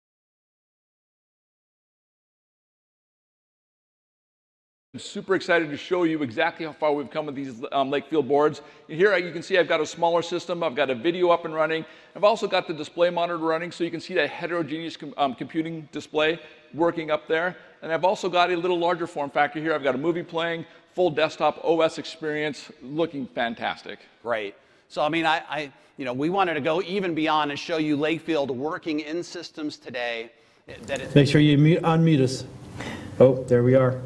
S8: super excited to show you exactly how far we've come with these Lakefield boards. Here you can see I've got a smaller system. I've got a video up and running. I've also got the display monitor running, so you can see that heterogeneous computing display working up there. And I've also got a little larger form factor here. I've got a movie playing, full desktop OS experience, looking fantastic.
S7: Right. So, I mean, we wanted to go even beyond and show you Lakefield working in systems today.
S1: Make sure you unmute us. Oh, there we are.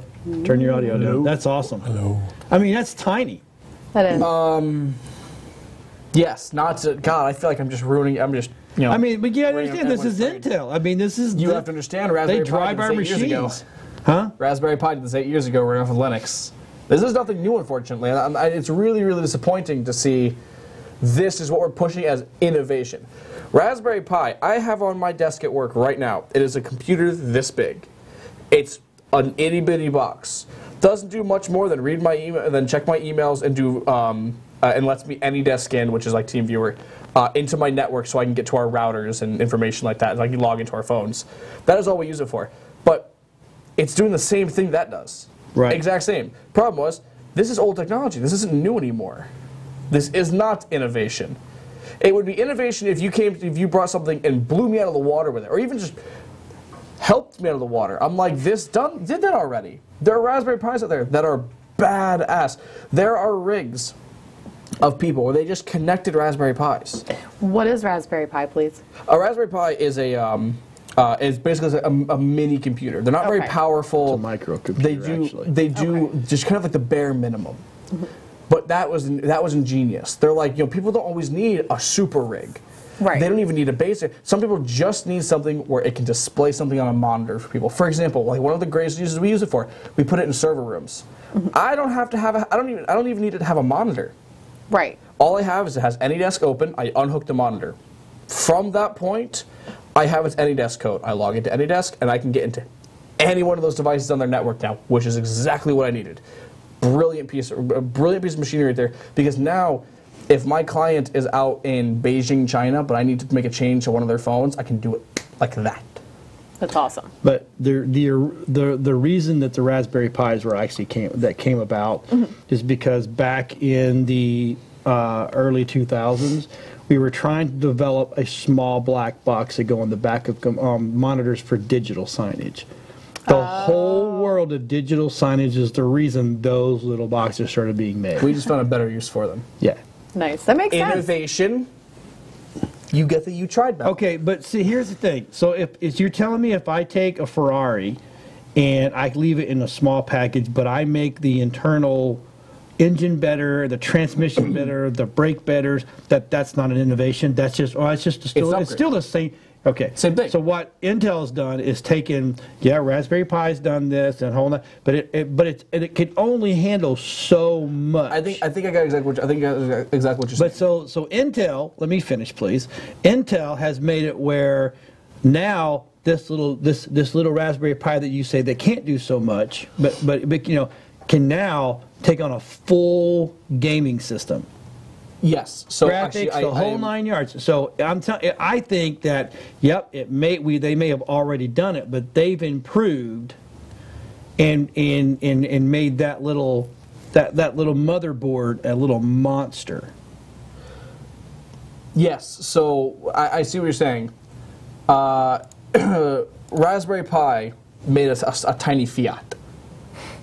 S1: Turn your audio down. That's awesome.
S2: Hello.
S1: I mean, that's tiny.
S3: That is.
S4: Yes, not to, God, I feel like I'm just ruining, I mean,
S1: but you
S4: bringing
S1: understand, this is
S4: everyone's brain.
S1: Intel. I mean, this is.
S4: You have to understand, Raspberry
S1: They
S4: Pi
S1: drive
S4: did
S1: our
S4: this 8 years ago.
S1: machines. Huh?
S4: Raspberry Pi did this 8 years ago running off of Linux. This is nothing new, unfortunately. And it's really, really disappointing to see this is what we're pushing as innovation. Raspberry Pi, I have on my desk at work right now. It is a computer this big. It's an itty-bitty box. Doesn't do much more than read my email, and then check my emails and do and lets me AnyDesk scan, which is like TeamViewer, into my network so I can get to our routers and information like that. So I can log into our phones. That is all we use it for. But it's doing the same thing that does.
S1: Right.
S4: Exact same. Problem was, this is old technology. This isn't new anymore. This is not innovation. It would be innovation if you brought something and blew me out of the water with it, or even just helped me out of the water. I'm like, did that already. There are Raspberry Pis out there that are badass. There are rigs of people where they just connected Raspberry Pis.
S3: What is Raspberry Pi, please?
S4: A Raspberry Pi is is basically a mini computer. They're not very powerful.
S1: It's a microcomputer,
S4: They do just kind of like the bare minimum. But that was ingenious. They're like, people don't always need a super rig.
S3: Right.
S4: They don't even need a basic. Some people just need something where it can display something on a monitor for people. For example, like one of the greatest uses we use it for, we put it in server rooms. I don't have to have I don't even need it to have a monitor.
S3: Right.
S4: All I have is it has AnyDesk open. I unhook the monitor. From that point, I have its AnyDesk code. I log into AnyDesk and I can get into any one of those devices on their network now, which is exactly what I needed. Brilliant piece of machinery right there. Because now, if my client is out in Beijing, China, but I need to make a change to one of their phones, I can do it like that.
S3: That's awesome.
S1: But the reason that the Raspberry Pis were actually came about is because back in the early 2000s, we were trying to develop a small black box to go on the back of monitors for digital signage. The whole world of digital signage is the reason those little boxes started being made.
S4: We just found a better use for them.
S1: Yeah.
S3: Nice. That makes sense.
S4: Innovation. You get that you tried that.
S1: Okay, but see, here's the thing. So if you're telling me if I take a Ferrari and I leave it in a small package, but I make the internal engine better, the transmission better, the brake better, that's not an innovation. That's just it's still the same. Okay,
S4: same thing.
S1: So what Intel's done is taken, Raspberry Pi's done this and whole lot, but it can only handle so much.
S4: I think I got exactly what you're saying.
S1: But so Intel, let me finish, please. Intel has made it where now this little Raspberry Pi that you say they can't do so much, but can now take on a full gaming system.
S4: Yes. So
S1: graphics,
S4: actually,
S1: the whole 9 yards. So I think that they may have already done it, but they've improved and made that little motherboard a little monster.
S4: Yes. So I see what you're saying. Raspberry Pi made us a tiny Fiat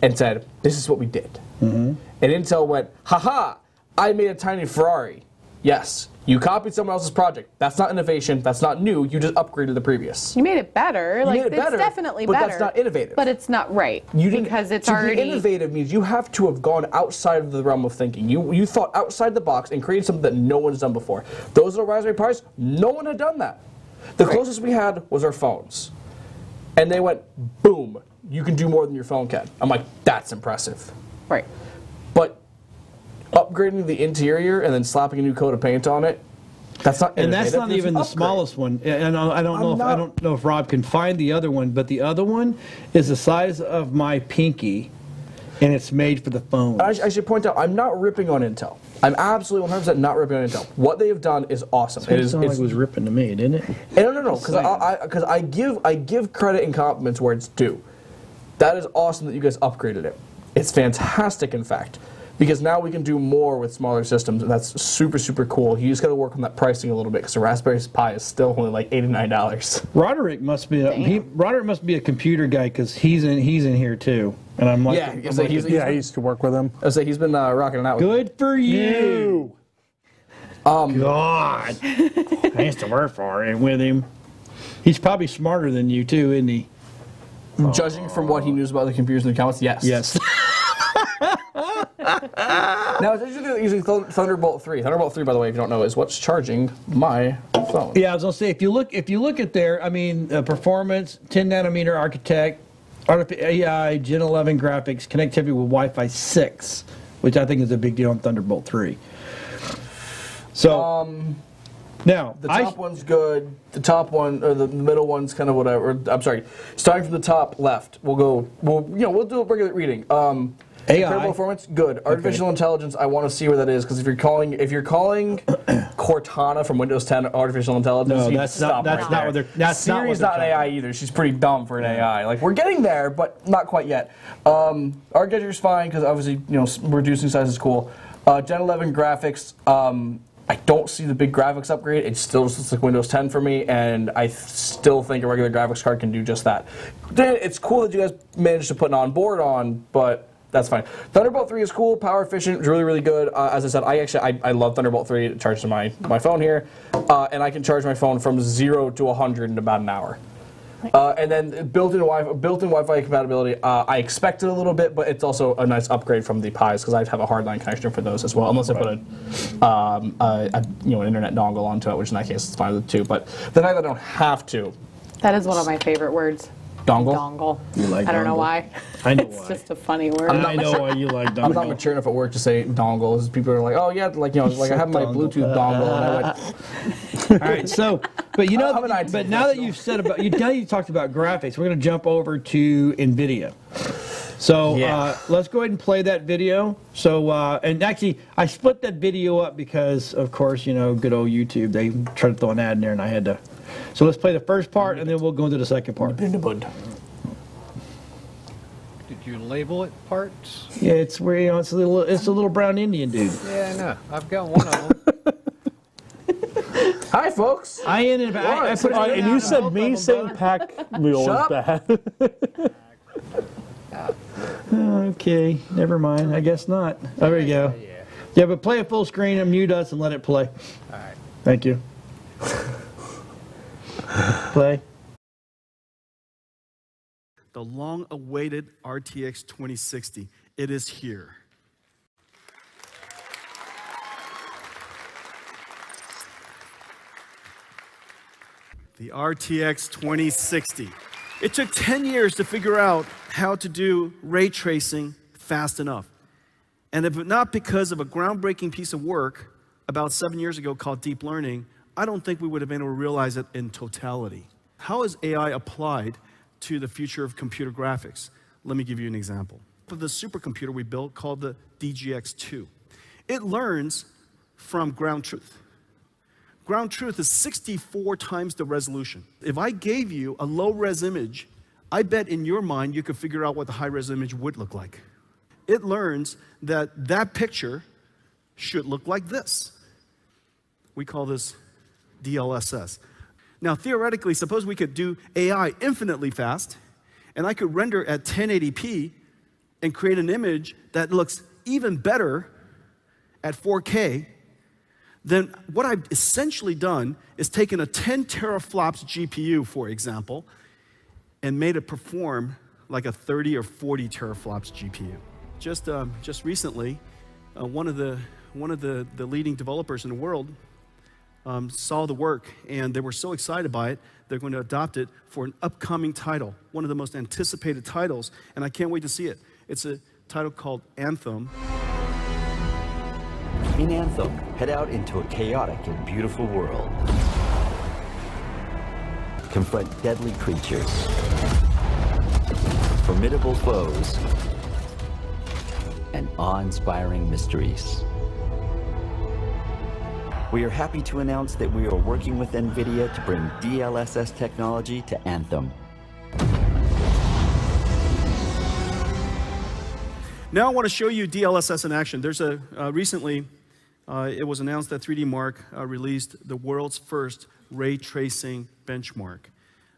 S4: and said, "This is what we did." Mm-hmm. And Intel went, "Ha-ha! I made a tiny Ferrari." Yes, you copied someone else's project. That's not innovation. That's not new. You just upgraded the previous.
S3: You made it better.
S4: It's
S3: definitely
S4: but
S3: better.
S4: But that's not innovative.
S3: But it's not right. Because it's already...
S4: To be innovative means you have to have gone outside of the realm of thinking. You thought outside the box and created something that no one's done before. Those little Raspberry Pis, no one had done that. The closest we had was our phones. And they went, boom, you can do more than your phone can. I'm like, that's impressive.
S3: Right.
S4: But upgrading the interior and then slapping a new coat of paint on it, that's not innovative.
S1: And that's not even the smallest one. And I don't know if Rob can find the other one, but the other one is the size of my pinky, and it's made for the phone.
S4: I should point out, I'm not ripping on Intel. I'm absolutely 100% not ripping on Intel. What they have done is awesome.
S1: It sounded like it was ripping to me, didn't it?
S4: No, because I give credit and compliments where it's due. That is awesome that you guys upgraded it. It's fantastic, in fact, because now we can do more with smaller systems, and that's super, super cool. You just got to work on that pricing a little bit, because the Raspberry Pi is still only like $89.
S1: Roderick must be a computer guy, because he's in here too. And I'm like,
S2: I used to work with him.
S4: I say he's been rocking it out.
S1: Good for you. God, I used to work for him with him. He's probably smarter than you too, isn't he?
S4: Judging from what he knows about the computers in the comments, yes.
S1: Yes.
S4: Now, it's using Thunderbolt 3. Thunderbolt 3, by the way, if you don't know, is what's charging my phone.
S1: Yeah, I was gonna say, if you look at there, I mean, performance, 10 nanometer architect, AI, Gen 11 graphics, connectivity with Wi-Fi 6, which I think is a big deal on Thunderbolt 3. So now
S4: the top one's good. The top one, or the middle one's kind of whatever. I'm sorry. Starting from the top left, we'll do a regular reading.
S1: AI
S4: incredible performance, good. Artificial intelligence, I want to see where that is, because if you're calling Cortana from Windows 10 artificial intelligence,
S1: no, that's not what they're. That's
S4: Siri's not an AI either. She's pretty dumb for an AI. Like, we're getting there, but not quite yet. Architecture's fine, because obviously reducing size is cool. Gen 11 graphics. I don't see the big graphics upgrade. It still just looks like Windows 10 for me, and I still think a regular graphics card can do just that. It's cool that you guys managed to put an onboard on, but that's fine. Thunderbolt 3 is cool, power efficient, really, really good. As I said, I love Thunderbolt 3. It charges my phone here, and I can charge my phone from 0 to 100 in about an hour. And then built-in Wi-Fi compatibility. I expected a little bit, but it's also a nice upgrade from the Pis, because I have a hardline connection for those as well, unless I put an internet dongle onto it, which in that case it's fine with it too. But the fact that I don't have to.
S3: That is one of my favorite words.
S4: Dongle?
S3: Dongle.
S1: You like
S3: I don't know
S1: dongle?
S3: why.
S1: I know
S3: it's
S1: why.
S3: just a funny word.
S1: I know why you like dongle.
S4: I'm not mature enough at work to say dongles. People are like, oh yeah, like I have my Bluetooth dongle, and I went.
S1: All right, so, but now that you've said about, now you talked about graphics, we're going to jump over to NVIDIA. So let's go ahead and play that video. So, and actually, I split that video up because, of course, you know, good old YouTube, they tried to throw an ad in there, and I had to. So let's play the first part, and then we'll go into the second part.
S6: Did you label it parts?
S1: Yeah, it's where, you know, it's a little brown Indian dude.
S6: Yeah, I know. I've got one of them.
S4: Hi, folks.
S1: I ended up. I put it
S2: and you said me saying pack mule is bad.
S1: Okay, never mind. I guess not. There we go. Yeah, but play it full screen and mute us and let it play.
S6: All right.
S1: Thank you. Play.
S9: The long-awaited RTX 2060. It is here. The RTX 2060. It took 10 years to figure out how to do ray tracing fast enough. And if not because of a groundbreaking piece of work about 7 years ago called deep learning, I don't think we would have been able to realize it in totality. How is AI applied to the future of computer graphics? Let me give you an example. For the supercomputer we built called the DGX-2, it learns from ground truth. Ground truth is 64 times the resolution. If I gave you a low-res image, I bet in your mind you could figure out what the high-res image would look like. It learns that that picture should look like this. We call this DLSS. Now, theoretically, suppose we could do AI infinitely fast, and I could render at 1080p and create an image that looks even better at 4K. Then what I've essentially done is taken a 10 teraflops GPU, for example, and made it perform like a 30 or 40 teraflops GPU. Just recently, one of the leading developers in the world saw the work, and they were so excited by it, they're going to adopt it for an upcoming title, one of the most anticipated titles, and I can't wait to see it. It's a title called Anthem.
S10: In Anthem, head out into a chaotic and beautiful world. Confront deadly creatures, formidable foes, and awe-inspiring mysteries. We are happy to announce that we are working with NVIDIA to bring DLSS technology to Anthem.
S9: Now I want to show you DLSS in action. There's recently, it was announced that 3D Mark released the world's first ray tracing benchmark.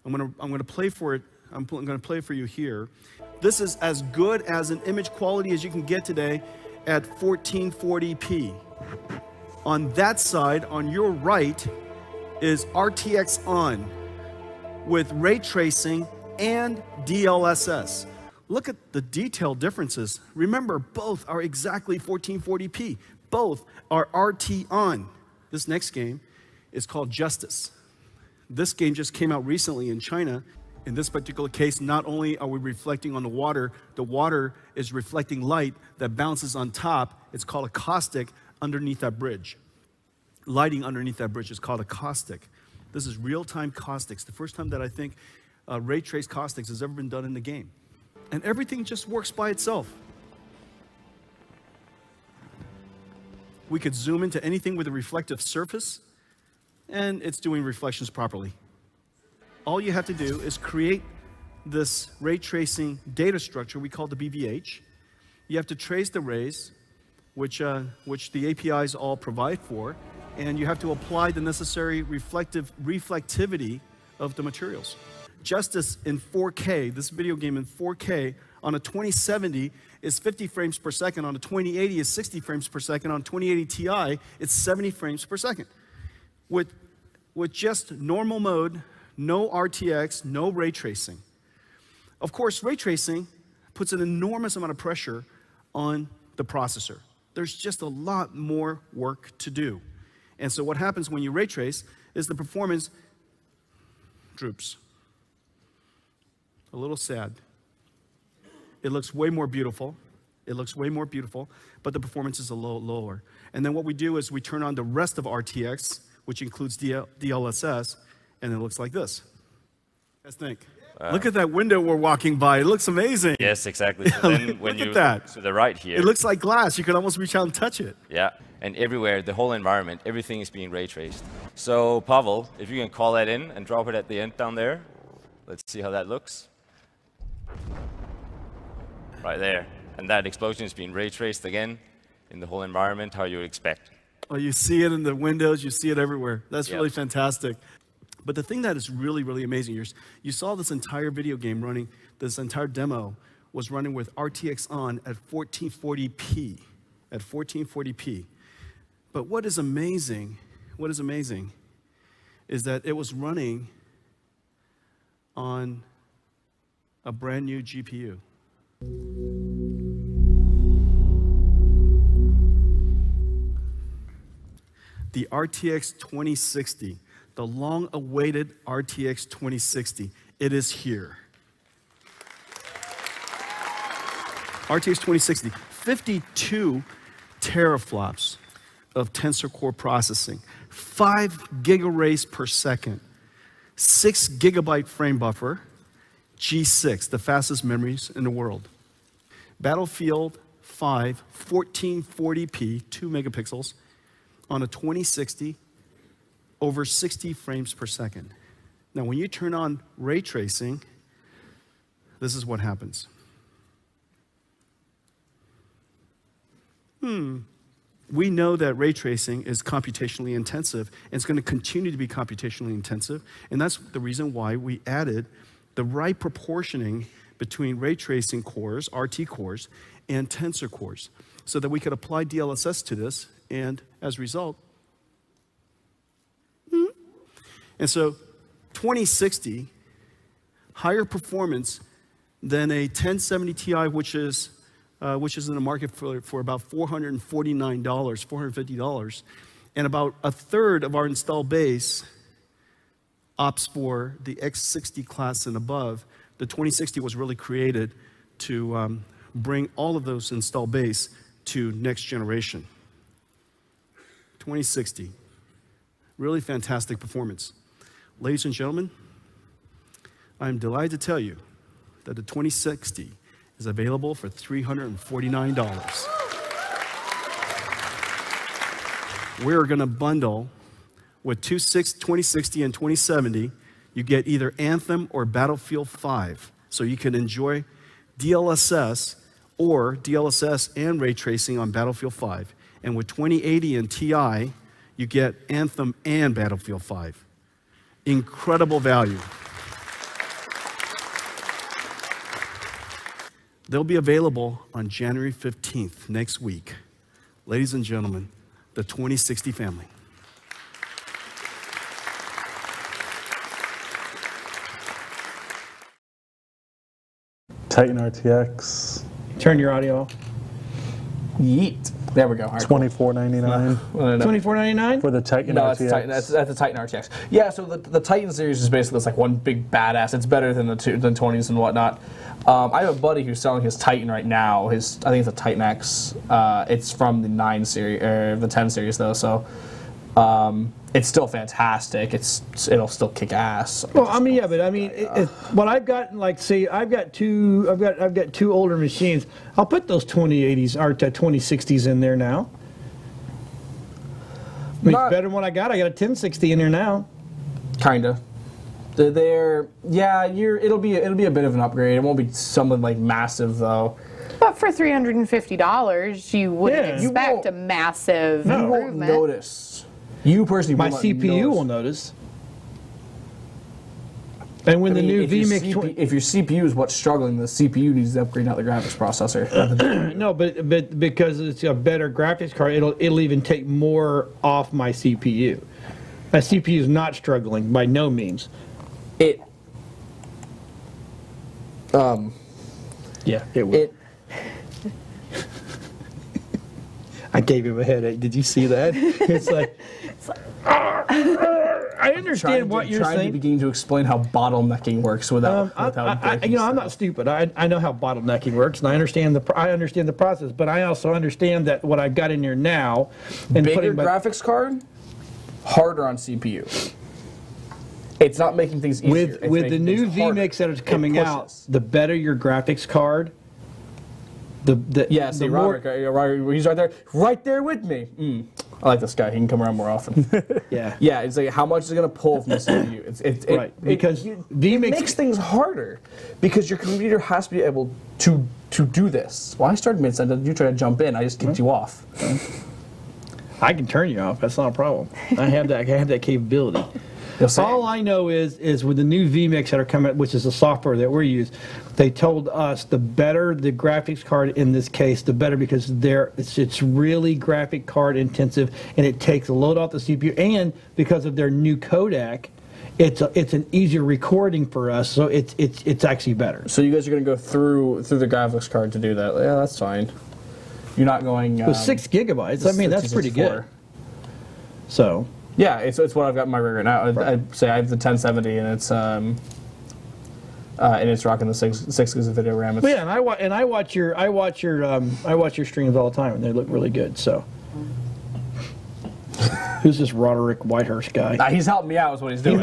S9: I'm going to play for it. I'm going to play for you here. This is as good as an image quality as you can get today at 1440p. On that side, on your right, is RTX On with ray tracing and DLSS. Look at the detailed differences. Remember, both are exactly 1440p. Both are RT On. This next game is called Justice. This game just came out recently in China. In this particular case, not only are we reflecting on the water is reflecting light that bounces on top. It's called a caustic underneath that bridge. Lighting underneath that bridge is called a caustic. This is real-time caustics. The first time that I think ray trace caustics has ever been done in the game. And everything just works by itself. We could zoom into anything with a reflective surface, and it's doing reflections properly. All you have to do is create this ray tracing data structure we call the BVH. You have to trace the rays, which the APIs all provide for, and you have to apply the necessary reflectivity of the materials. Justice in 4K, this video game in 4K, on a 2070 is 50 frames per second, on a 2080 is 60 frames per second, on 2080 Ti it's 70 frames per second. With just normal mode, no RTX, no ray tracing. Of course, ray tracing puts an enormous amount of pressure on the processor. There's just a lot more work to do. And so what happens when you ray trace is the performance droops. A little sad. It looks way more beautiful. It looks way more beautiful, but the performance is a little lower. And then what we do is we turn on the rest of RTX, which includes DLSS, and it looks like this. What do you guys think? Look at that window we're walking by. It looks amazing.
S11: Yes, exactly. So then when
S9: Look
S11: you
S9: at that.
S11: look to the right here.
S9: It looks like glass. You can almost reach out and touch it.
S11: Yeah, and everywhere, the whole environment, everything is being ray traced. So Pavel, if you can call that in and drop it at the end down there. Let's see how that looks. Right there. And that explosion is being ray traced again in the whole environment, how you would expect.
S9: Oh, you see it in the windows. You see it everywhere. That's really fantastic. But the thing that is really, really amazing, you saw this entire video game running, this entire demo was running with RTX on at 1440p, at 1440p. But what is amazing is that it was running on a brand new GPU. The RTX 2060, the long-awaited RTX 2060, it is here. RTX 2060, 52 teraflops of tensor core processing, 5 gigaarrays per second, 6 gigabyte frame buffer, G6, the fastest memories in the world. Battlefield 5, 1440p, 2 megapixels, on a 2060, over 60 frames per second. Now, when you turn on ray tracing, this is what happens. We know that ray tracing is computationally intensive, and it's going to continue to be computationally intensive, and that's the reason why we added the right proportioning between ray tracing cores, RT cores, and tensor cores, so that we could apply DLSS to this, and as a result, and so 2060, higher performance than a 1070 Ti, which is in the market for about $449, $450, and about a third of our install base opts for the X60 class and above. The 2060 was really created to bring all of those install base to next generation. 2060, really fantastic performance. Ladies and gentlemen, I'm delighted to tell you that the 2060 is available for $349. We're going to bundle with 2060 and 2070. You get either Anthem or Battlefield 5, so you can enjoy DLSS or DLSS and ray tracing on Battlefield 5. And with 2080 and Ti, you get Anthem and Battlefield 5. Incredible value. They'll be available on January 15th, next week. Ladies and gentlemen, the 2060 family.
S2: Titan RTX.
S1: Turn your audio off.
S4: Yeet. There we go.
S2: $24.99.
S1: $24.99
S2: for the Titan RTX.
S4: That's the Titan RTX. Yeah, so the Titan series is basically it's like one big badass. It's better than the 20s and whatnot. I have a buddy who's selling his Titan right now. I think it's a Titan X. It's from the 9 series or the 10 series though. So it's still fantastic. It'll still kick ass.
S1: Well, I mean, yeah, but I mean, what I've got, like, say, I've got two older machines. I'll put those 2080s or 2060s in there now. I mean, it's better than what I got. I got a 1060 in there now.
S4: Kinda. It'll be a bit of an upgrade. It won't be something like massive though.
S3: But for $350, you wouldn't expect a massive improvement.
S4: You won't notice. You personally,
S1: my CPU will notice. And when the new vMix,
S4: if your CPU is what's struggling, the CPU needs to upgrade, not the graphics processor.
S1: No, but because it's a better graphics card, it'll even take more off my CPU. My CPU is not struggling by no means. Yeah, it will. I gave him a headache. Did you see that? It's like I understand what you're saying.
S4: Trying to begin to explain how bottlenecking works without
S1: I'm not stupid. I know how bottlenecking works, and I understand the process. But I also understand that what I've got in here now, and
S4: bigger graphics card, harder on CPU. It's not making things easier.
S1: With the new vMix that is coming out, the better your graphics card, the
S4: Robert, he's right there with me. I like this guy. He can come around more often.
S1: Yeah.
S4: Yeah, it's like, how much is it going to pull from the CPU?
S1: Right, because
S4: it makes things harder, because your computer has to be able to do this. Well, I started mid-sentence. You try to jump in. I just kicked you off.
S1: I can turn you off. That's not a problem. I have that capability. All I know is with the new vMix that are coming, which is the software that we use, they told us the better the graphics card in this case, the better, because it's really graphic card intensive, and it takes a load off the CPU, and because of their new codec, it's an easier recording for us, so it's actually better.
S4: So you guys are going to go through the graphics card to do that? Yeah, that's fine. You're not going.
S1: With 6 gigabytes, I mean, that's pretty good. So.
S4: Yeah, it's what I've got in my rig right now. I say I have the 1070, and it's rocking the 6 gigs of video RAM.
S1: Yeah, and I watch your streams all the time, and they look really good. So, who's this Roderick Whitehurst guy?
S4: Nah, he's helping me out. Is what he's doing.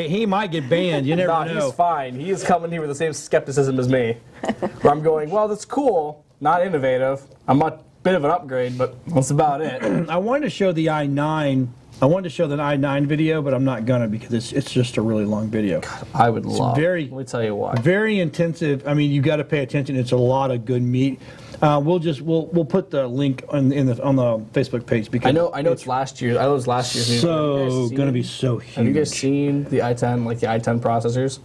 S1: He might get banned. You never know.
S4: He's fine. He is coming here with the same skepticism as me. Where I'm going, well, that's cool, not innovative. I'm a bit of an upgrade, but that's about it.
S1: I wanted to show the i9. I wanted to show the i9 video, but I'm not gonna, because it's just a really long video.
S4: God, I would love. Let me tell you why.
S1: Very intensive. I mean, you got to pay attention. It's a lot of good meat. We'll put the link on the Facebook page, because
S4: I know it's last year. I know it's last year's.
S1: So gonna be so huge.
S4: Have you guys seen the i10, like the i10 processors?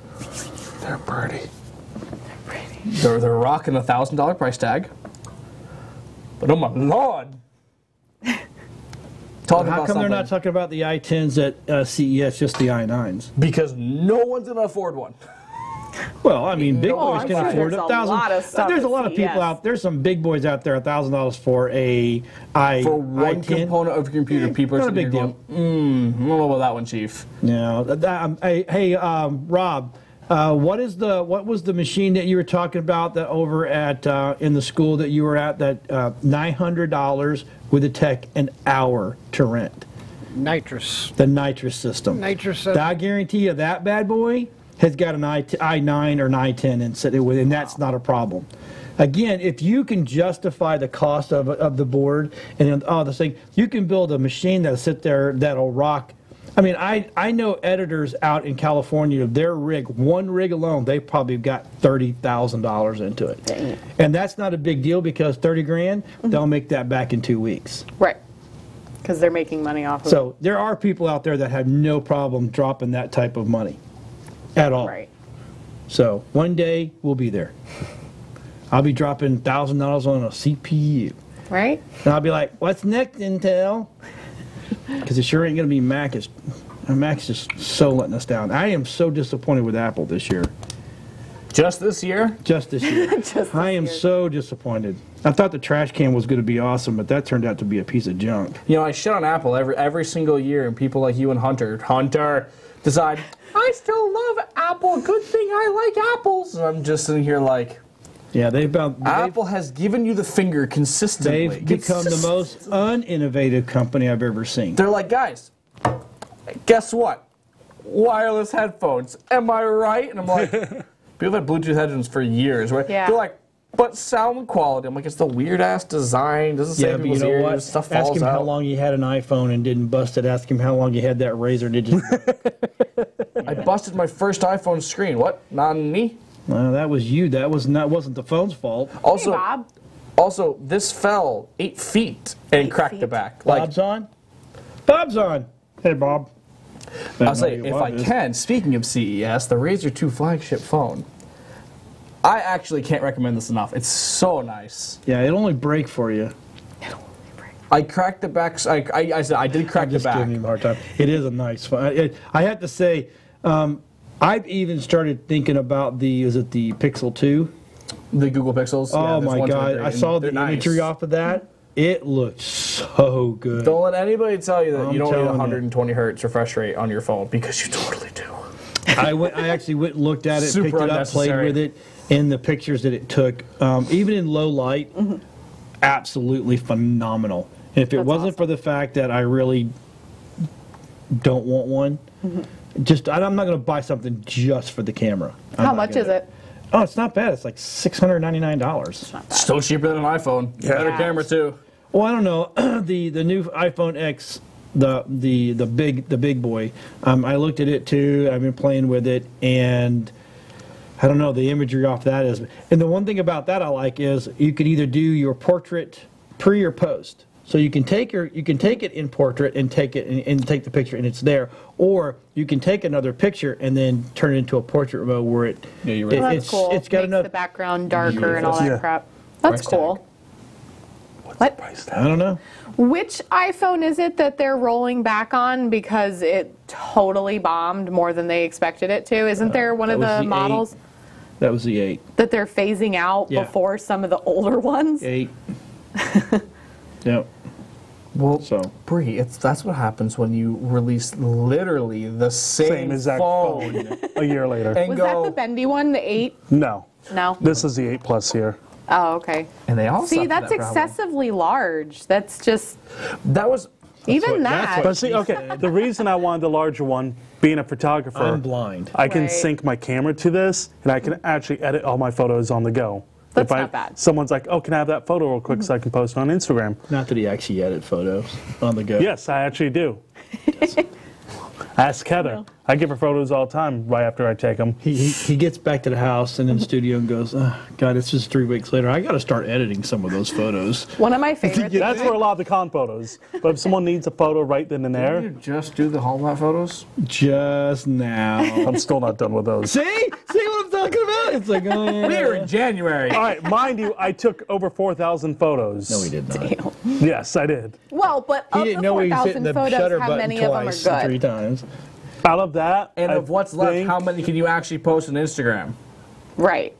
S4: They're pretty. They're rocking $1,000 price tag. But oh my lord.
S1: How come they're not talking about the i10s at CES, just the i9s?
S4: Because no one's going to afford one.
S1: Well, I mean, big boys can afford $1,000. There's a lot of people out. There's some big boys out there, $1,000 for a
S4: For one component of your computer, people are
S1: not a big deal.
S4: I don't know about that one, Chief.
S1: No. Hey, Rob. What was the machine that you were talking about that over at in the school that you were at, that $900 with a tech an hour to rent?
S6: Nitrous.
S1: The Nitrous system.
S6: Nitrous.
S1: I guarantee you that bad boy has got an i9 or an i10 and that's not a problem. Again, if you can justify the cost of the board and this thing, you can build a machine that'll sit there that'll rock. I mean, I know editors out in California, their rig, one rig alone, they probably got $30,000 into it. Dang. And that's not a big deal, because 30 grand, they'll make that back in 2 weeks.
S3: Right. Because they're making money off of it.
S1: So there are people out there that have no problem dropping that type of money at all.
S3: Right.
S1: So one day we'll be there. I'll be dropping $1,000 on a CPU.
S3: Right.
S1: And I'll be like, what's next, Intel? Because it sure ain't going to be Mac. Mac's just so letting us down. I am so disappointed with Apple this year.
S4: Just this year?
S1: Just this year. I am so disappointed. I thought the trash can was going to be awesome, but that turned out to be a piece of junk.
S4: You know, I shit on Apple every single year, and people like you and Hunter decide, I still love Apple. Good thing I like apples. And I'm just sitting here like...
S1: Yeah,
S4: Apple has given you the finger consistently.
S1: They've become the most uninnovative company I've ever seen.
S4: They're like, guys, guess what? Wireless headphones. Am I right? And I'm like, people have had Bluetooth headphones for years. Right?
S3: Yeah.
S4: They're like, but sound quality. I'm like, it's the weird ass design. Doesn't say
S1: but you know what?
S4: Stuff falls
S1: Ask him
S4: out.
S1: how long you had an iPhone and didn't bust it. Ask him how long you had that Razor and it just...
S4: I busted my first iPhone screen. What? Not me.
S1: Well, that was you. That wasn't the phone's fault.
S4: Also,
S3: hey, Bob.
S4: Also, this fell 8 feet and cracked the back. Like,
S1: Bob's on? Bob's on. Hey, Bob.
S4: I'll say, if I can, speaking of CES, the Razr 2 flagship phone, I actually can't recommend this enough. It's so nice.
S1: Yeah, it'll only break for you.
S4: I cracked the back. I said I did crack the back.
S1: Just giving him a hard time. It is a nice phone. I have to say, I've even started thinking about is it the Pixel 2?
S4: The Google Pixels?
S1: Oh, yeah, my God. I saw the imagery off of that. It looks so good.
S4: Don't let anybody tell you that you don't need 120 hertz refresh rate on your phone, because you totally do.
S1: I actually went and looked at it, picked it up, played with it, and the pictures that it took, even in low light, absolutely phenomenal. And if it wasn't for the fact that I really don't want one, I'm not going to buy something just for the camera.
S3: How much is it?
S1: Oh, it's not bad. It's like $699.
S4: Still cheaper than an iPhone.
S2: Yeah.
S4: Better camera too.
S1: Well, I don't know. the new iPhone X, the big boy. I looked at it too. I've been playing with it, and I don't know, the imagery off that is. And the one thing about that I like is you can either do your portrait pre or post. So you can take it in portrait and take it and take the picture and it's there, or you can take another picture and then turn it into a portrait mode where it.
S4: Yeah, you're
S3: Well,
S4: right.
S3: that's cool.
S1: It's got
S3: Makes
S1: enough.
S3: the background darker and all that
S2: Yeah.
S3: crap. That's
S4: Price
S3: cool. What?
S1: I don't know.
S3: Which iPhone is it that they're rolling back on because it totally bombed more than they expected it to? Isn't there one of
S1: that was
S3: the
S1: the
S3: models
S1: 8. That was the 8.
S3: that they're phasing out
S1: Yeah.
S3: before some of the older ones?
S1: 8. Yep.
S4: Well,
S1: So.
S4: Bree, that's what happens when you release literally the same
S2: exact
S4: phone.
S2: a year later.
S4: And
S3: Was
S4: go,
S3: that the bendy one, the 8?
S2: No.
S3: No?
S2: This is the 8 Plus here.
S3: Oh, okay.
S4: and they all
S3: See,
S4: suffer
S3: that's
S4: that problem.
S3: excessively large. That's just,
S4: That was
S3: even
S1: that's
S3: that.
S1: what-
S2: But see, okay, the reason I wanted the larger one, being a photographer,
S1: I'm blind.
S2: I can
S3: Right.
S2: sync my camera to this, and I can actually edit all my photos on the go.
S3: That's
S2: if
S3: not bad.
S2: Someone's like, oh, can I have that photo real quick so I can post it on Instagram?
S1: Not that he actually edit photos on the go.
S2: Yes, I actually do. Ask Heather. I give her photos all the time right after I take them.
S1: He gets back to the house and in the studio and goes, oh, God, it's just 3 weeks later. I got to start editing some of those photos.
S3: One of my favorite things.
S2: That's where a lot of the con photos. But if someone needs a photo right then and
S4: Did
S2: there,
S4: you just do the Hallmark photos?
S1: Just now.
S2: I'm still not done with those.
S1: See what I'm talking about? It's like, oh, yeah.
S4: We're in January.
S2: All right, mind you, I took over 4,000 photos.
S1: No, he did not.
S3: Damn.
S2: Yes, I did.
S3: Well, but
S1: He
S3: of
S1: didn't
S3: the
S1: know he was hitting
S3: 4,000
S1: the
S3: photos,
S1: shutter
S3: how
S1: button
S3: many of them are
S1: twice,
S3: good?
S1: 3 times.
S2: Out of that,
S4: And
S2: I
S4: of what's left,
S2: think
S4: how many can you actually post on Instagram?
S3: Right.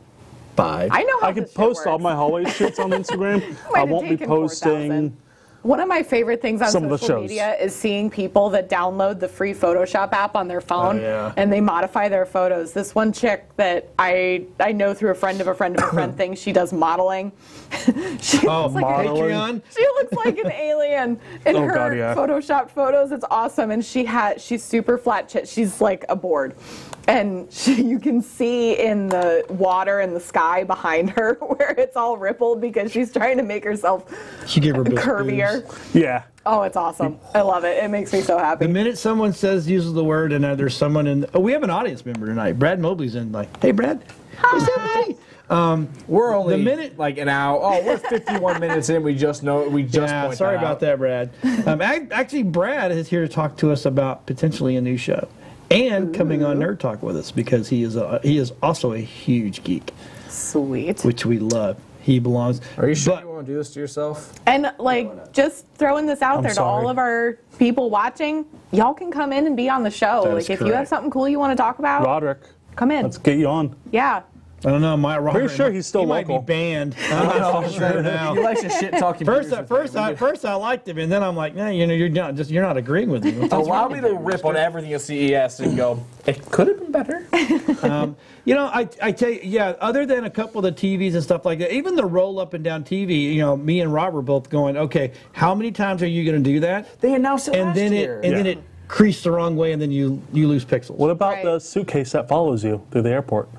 S1: 5.
S3: I know how
S2: I could
S3: this shit
S2: post all
S3: works.
S2: my hallway shits on Instagram.
S3: Might
S2: I
S3: have
S2: won't be
S3: taken
S2: posting.
S3: 4,000. One of my favorite things on
S2: Some of the
S3: social
S2: shows.
S3: media is seeing people that download the free Photoshop app on their phone
S1: yeah.
S3: and they modify their photos. This one chick that I know through a friend of a friend of a friend thinks she does modeling. She
S1: Oh,
S3: looks like
S2: modeling.
S1: Patreon?
S3: She looks like an alien in
S2: Oh,
S3: her
S2: God, yeah.
S3: Photoshopped photos. It's awesome, and she's super flat chit. She's like a board, and you can see in the water and the sky behind her where it's all rippled because she's trying to make herself
S1: She gave her big
S3: curvier.
S2: Yeah.
S3: Oh, it's awesome! I love it. It makes me so happy.
S1: The minute someone uses the word, and there's someone in. Oh, we have an audience member tonight. Brad Mobley's in. Like, hey, Brad.
S3: Hi.
S4: We're only
S1: The minute-
S4: like an hour. Oh, we're 51 minutes in. We just
S1: Yeah,
S4: point
S1: sorry
S4: that
S1: about
S4: out.
S1: that, Brad. Actually, Brad is here to talk to us about potentially a new show, and coming on Nerd Talk with us because he is also a huge geek,
S3: Sweet.
S1: which we love. He belongs.
S4: Are you sure
S1: But-
S4: you want to do this to yourself?
S3: And like, just throwing this out
S2: I'm
S3: there to
S2: sorry.
S3: all of our people watching, y'all can come in and be on the show.
S1: That
S3: Like,
S1: is
S3: if you have
S1: correct.
S3: something cool you want to talk about,
S2: Roderick,
S3: come in.
S2: let's get you on.
S3: Yeah.
S1: I don't know.
S2: Pretty sure he's still
S1: he
S2: local.
S1: might be banned. I'm not so sure now.
S4: He likes to shit talking.
S1: First I liked him, and then I'm like, nah, you're not agreeing with me.
S4: Allow me to rip on everything at CES and go, it could have been better.
S1: I tell you, yeah. Other than a couple of the TVs and stuff like that, even the roll up and down TV. Me and Rob were both going, okay, how many times are you going to do that?
S4: They announced it
S1: And
S4: last
S1: then
S4: year.
S1: then it creased the wrong way, and then you lose pixels.
S2: What about
S3: Right.
S2: the suitcase that follows you through the airport?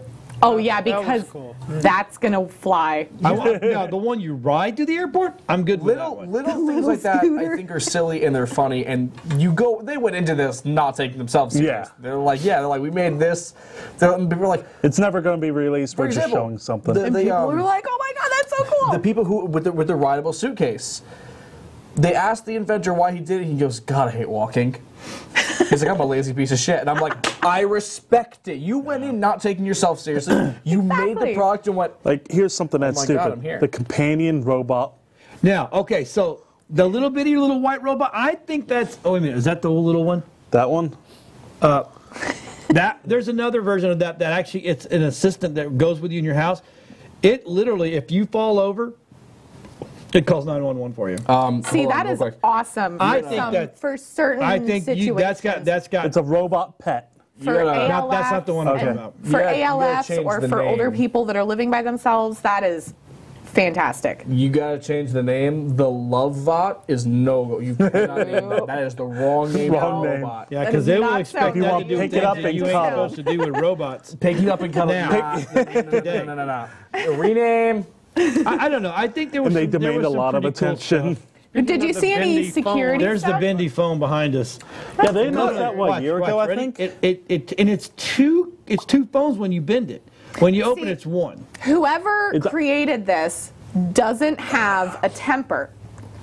S3: Oh yeah,
S6: That was
S3: because
S6: cool.
S3: that's gonna fly.
S1: The one you ride to the airport, I'm good with that one.
S4: Little things like that
S3: scooter.
S4: I think are silly and they're funny, and they went into this not taking themselves serious.
S2: Yeah.
S4: They're like, we made this. And people are like,
S2: It's never going to be released.
S4: for
S2: We're just
S4: example,
S2: showing something.
S3: And people were like, "Oh my god, that's so cool!"
S4: the people who with the rideable suitcase. They asked the inventor why he did it. He goes, God, I hate walking. He's like, I'm a lazy piece of shit. And I'm like, I respect it. You went in not taking yourself seriously. You made the
S3: Exactly.
S4: product and went,
S2: Like, here's something that's
S4: my God,
S2: stupid.
S4: I'm here.
S2: The companion robot.
S1: Now, okay, so the little bitty little white robot, I think that's. Oh wait a minute, is that the little one?
S2: That one?
S1: There's another version of that actually it's an assistant that goes with you in your house. It literally, if you fall over, it calls 911 for you.
S3: See,
S4: hold on,
S3: that
S4: real
S3: is
S4: quick.
S3: awesome.
S1: I
S3: for
S1: think
S3: some-
S1: that-
S3: for certain
S1: I think
S3: situations.
S1: that's got.
S2: It's a robot pet.
S3: for
S4: You gotta-
S3: ALS.
S1: That's not the one I'm talking
S3: and
S1: about.
S3: For
S4: You gotta
S3: ALS
S4: change
S3: or
S4: the
S3: for older
S4: name.
S3: people that are living by themselves, that is fantastic.
S4: You gotta change the name. The Lovebot is no. You cannot name that. That is the wrong name.
S2: Wrong name.
S4: Lovebot.
S1: Yeah, because they will expect
S2: You
S1: that to
S2: want
S1: do
S2: pick
S1: things
S2: it up
S1: that
S2: and
S1: you ain't
S2: cuddle.
S1: supposed to do with robots.
S4: Picking up and coming.
S1: Now.
S4: No. Rename.
S1: I don't know. I think there was.
S2: And they
S1: some, there
S2: demand
S1: was
S2: a
S1: some
S2: lot of
S1: pretty cool
S2: attention.
S1: stuff.
S3: Did you see any security
S1: There's
S3: stuff?
S1: the bendy phone behind us.
S2: Yeah, they announced that a year ago, I
S1: ready?
S2: think.
S1: And it's two phones when you bend it. When you open, it's one.
S3: Whoever created this doesn't have a temper.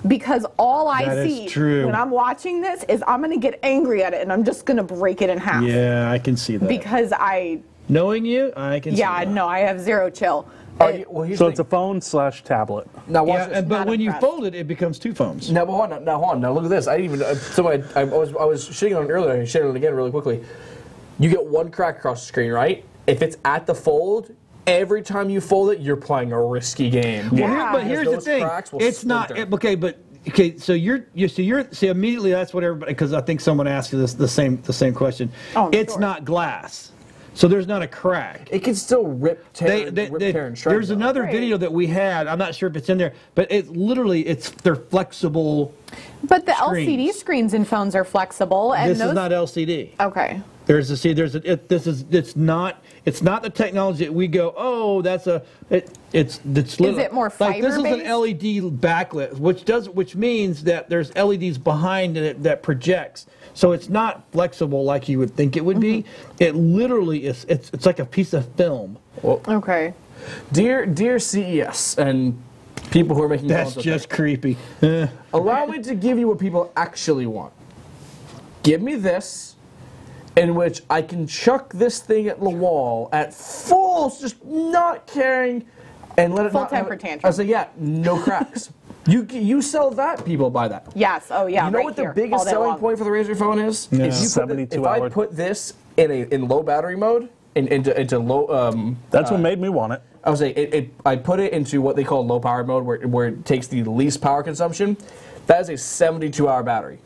S3: Because all I
S1: That is
S3: see
S1: true.
S3: when I'm watching this is I'm going to get angry at it and I'm just going to break it in half.
S1: Yeah, I can see that.
S3: Because
S1: knowing you, I can see that.
S3: no, I have zero chill.
S2: So it's a phone/tablet.
S4: Now watch this.
S1: But when you fold it, it becomes two phones.
S4: Now hold on. Now look at this. I didn't even. I was shitting on it earlier. I shared it again really quickly. You get one crack across the screen, right? If it's at the fold, every time you fold it, you're playing a risky game.
S1: Well, but here's the thing. It's not okay. So see immediately that's what everybody, because I think someone asked you the same question.
S3: Oh,
S1: it's
S3: sure.
S1: not glass. So there's not a crack.
S4: It can still rip, tear, and shred.
S1: There's another video that we had. I'm not sure if it's in there, but they're flexible.
S3: But the
S1: screens.
S3: LCD screens in phones are flexible, and
S1: This is not LCD.
S3: Okay.
S1: It's not the technology that we go, oh, that's it's
S3: Is it more
S1: like this is an
S3: fiber-based?
S1: LED backlit, which means that there's LEDs behind it that projects. So it's not flexible like you would think it would be. It literally is. It's like a piece of film.
S3: Okay.
S4: Dear CES and people who are making
S1: That's
S4: phones
S1: just
S4: up
S1: creepy.
S4: allow me to give you what people actually want. Give me this, in which I can chuck this thing at the wall at full, just not caring, and let it
S3: Full
S4: not
S3: temper
S4: have,
S3: tantrum.
S4: I say, yeah, no cracks. You sell that, people buy that.
S3: Yes. Oh, yeah.
S4: You know
S3: right
S4: what
S3: here,
S4: the biggest
S3: all day
S4: selling
S3: long.
S4: point for the Razer phone is?
S1: No.
S4: If I put this in low battery mode, into low.
S2: That's what made me want it.
S4: I would say I put it into what they call low power mode, where it takes the least power consumption. That is a 72-hour battery.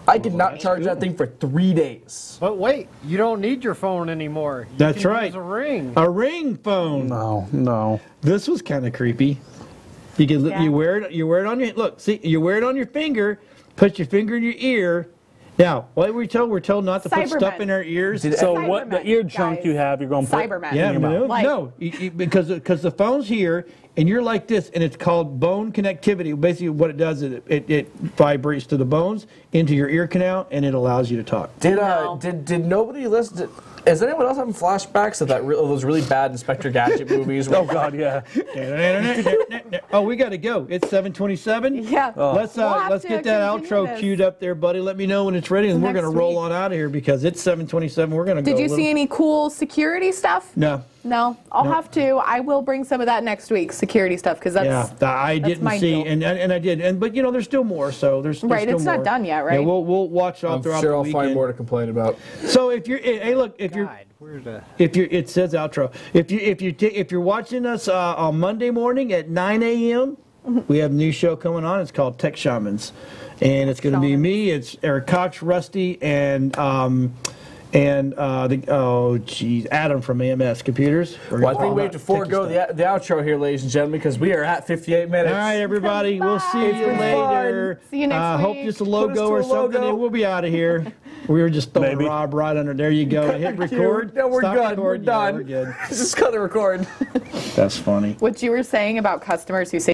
S4: I could not charge that thing for 3 days.
S6: But wait, you don't need your phone anymore. You
S1: That's
S6: can
S1: right.
S6: Use a ring.
S1: A ring phone.
S2: No.
S1: This was kind of creepy. You wear it on your you wear it on your finger. Put your finger in your ear. Now, what were we told? We're told not to put stuff in our ears.
S2: So what the ear chunk you have, you're going to put
S3: Cybermen.
S1: Yeah,
S2: in your mouth.
S1: no, because the phone's here and you're like this, and it's called bone connectivity. Basically, what it does is it vibrates to the bones into your ear canal, and it allows you to talk.
S4: Did nobody listen? Is anyone else having flashbacks of those really bad Inspector Gadget movies?
S2: Oh God, yeah.
S1: Oh, we got to go. It's 7:27.
S3: Yeah.
S1: Let's get that outro queued up there, buddy. Let me know when it's ready, and we're
S3: Next
S1: gonna roll
S3: week.
S1: on out of here because it's 7:27. We're gonna go.
S3: Did you see any cool security stuff?
S1: No.
S3: No, I'll have to. I will bring some of that next week, security stuff, because that's
S1: I
S3: that's
S1: didn't
S3: my
S1: see,
S3: deal.
S1: and I did, but there's still more. So there's
S3: Right,
S1: still
S3: it's
S1: more.
S3: not done yet, right?
S1: Yeah, we'll watch all
S4: I'm
S1: throughout
S4: sure
S1: the
S4: I'll
S1: weekend.
S4: find more to complain about.
S1: So if you're, hey, look, if you're.
S6: God, where's the...
S1: It says outro. If you're watching us on Monday morning at 9 a.m., we have a new show coming on. It's called Tech Shamans, and it's going to be me. It's Eric Cox, Rusty, and Adam from AMS Computers.
S4: Well, I think we have to forego the outro here, ladies and gentlemen, because we are at 58 minutes.
S1: All right, everybody. We'll see you
S3: It's been
S1: later.
S3: fun. See you next
S1: Hope
S3: week.
S1: it's a logo or something, and we'll be out of here. We were just throwing
S2: Maybe.
S1: Rob right under. There you go. Hit record.
S4: No, we're
S1: Stop
S4: good.
S1: record.
S4: We're
S1: Yeah,
S4: done.
S1: we're good.
S4: Just cut the record.
S1: That's funny.
S3: What you were saying about customers who say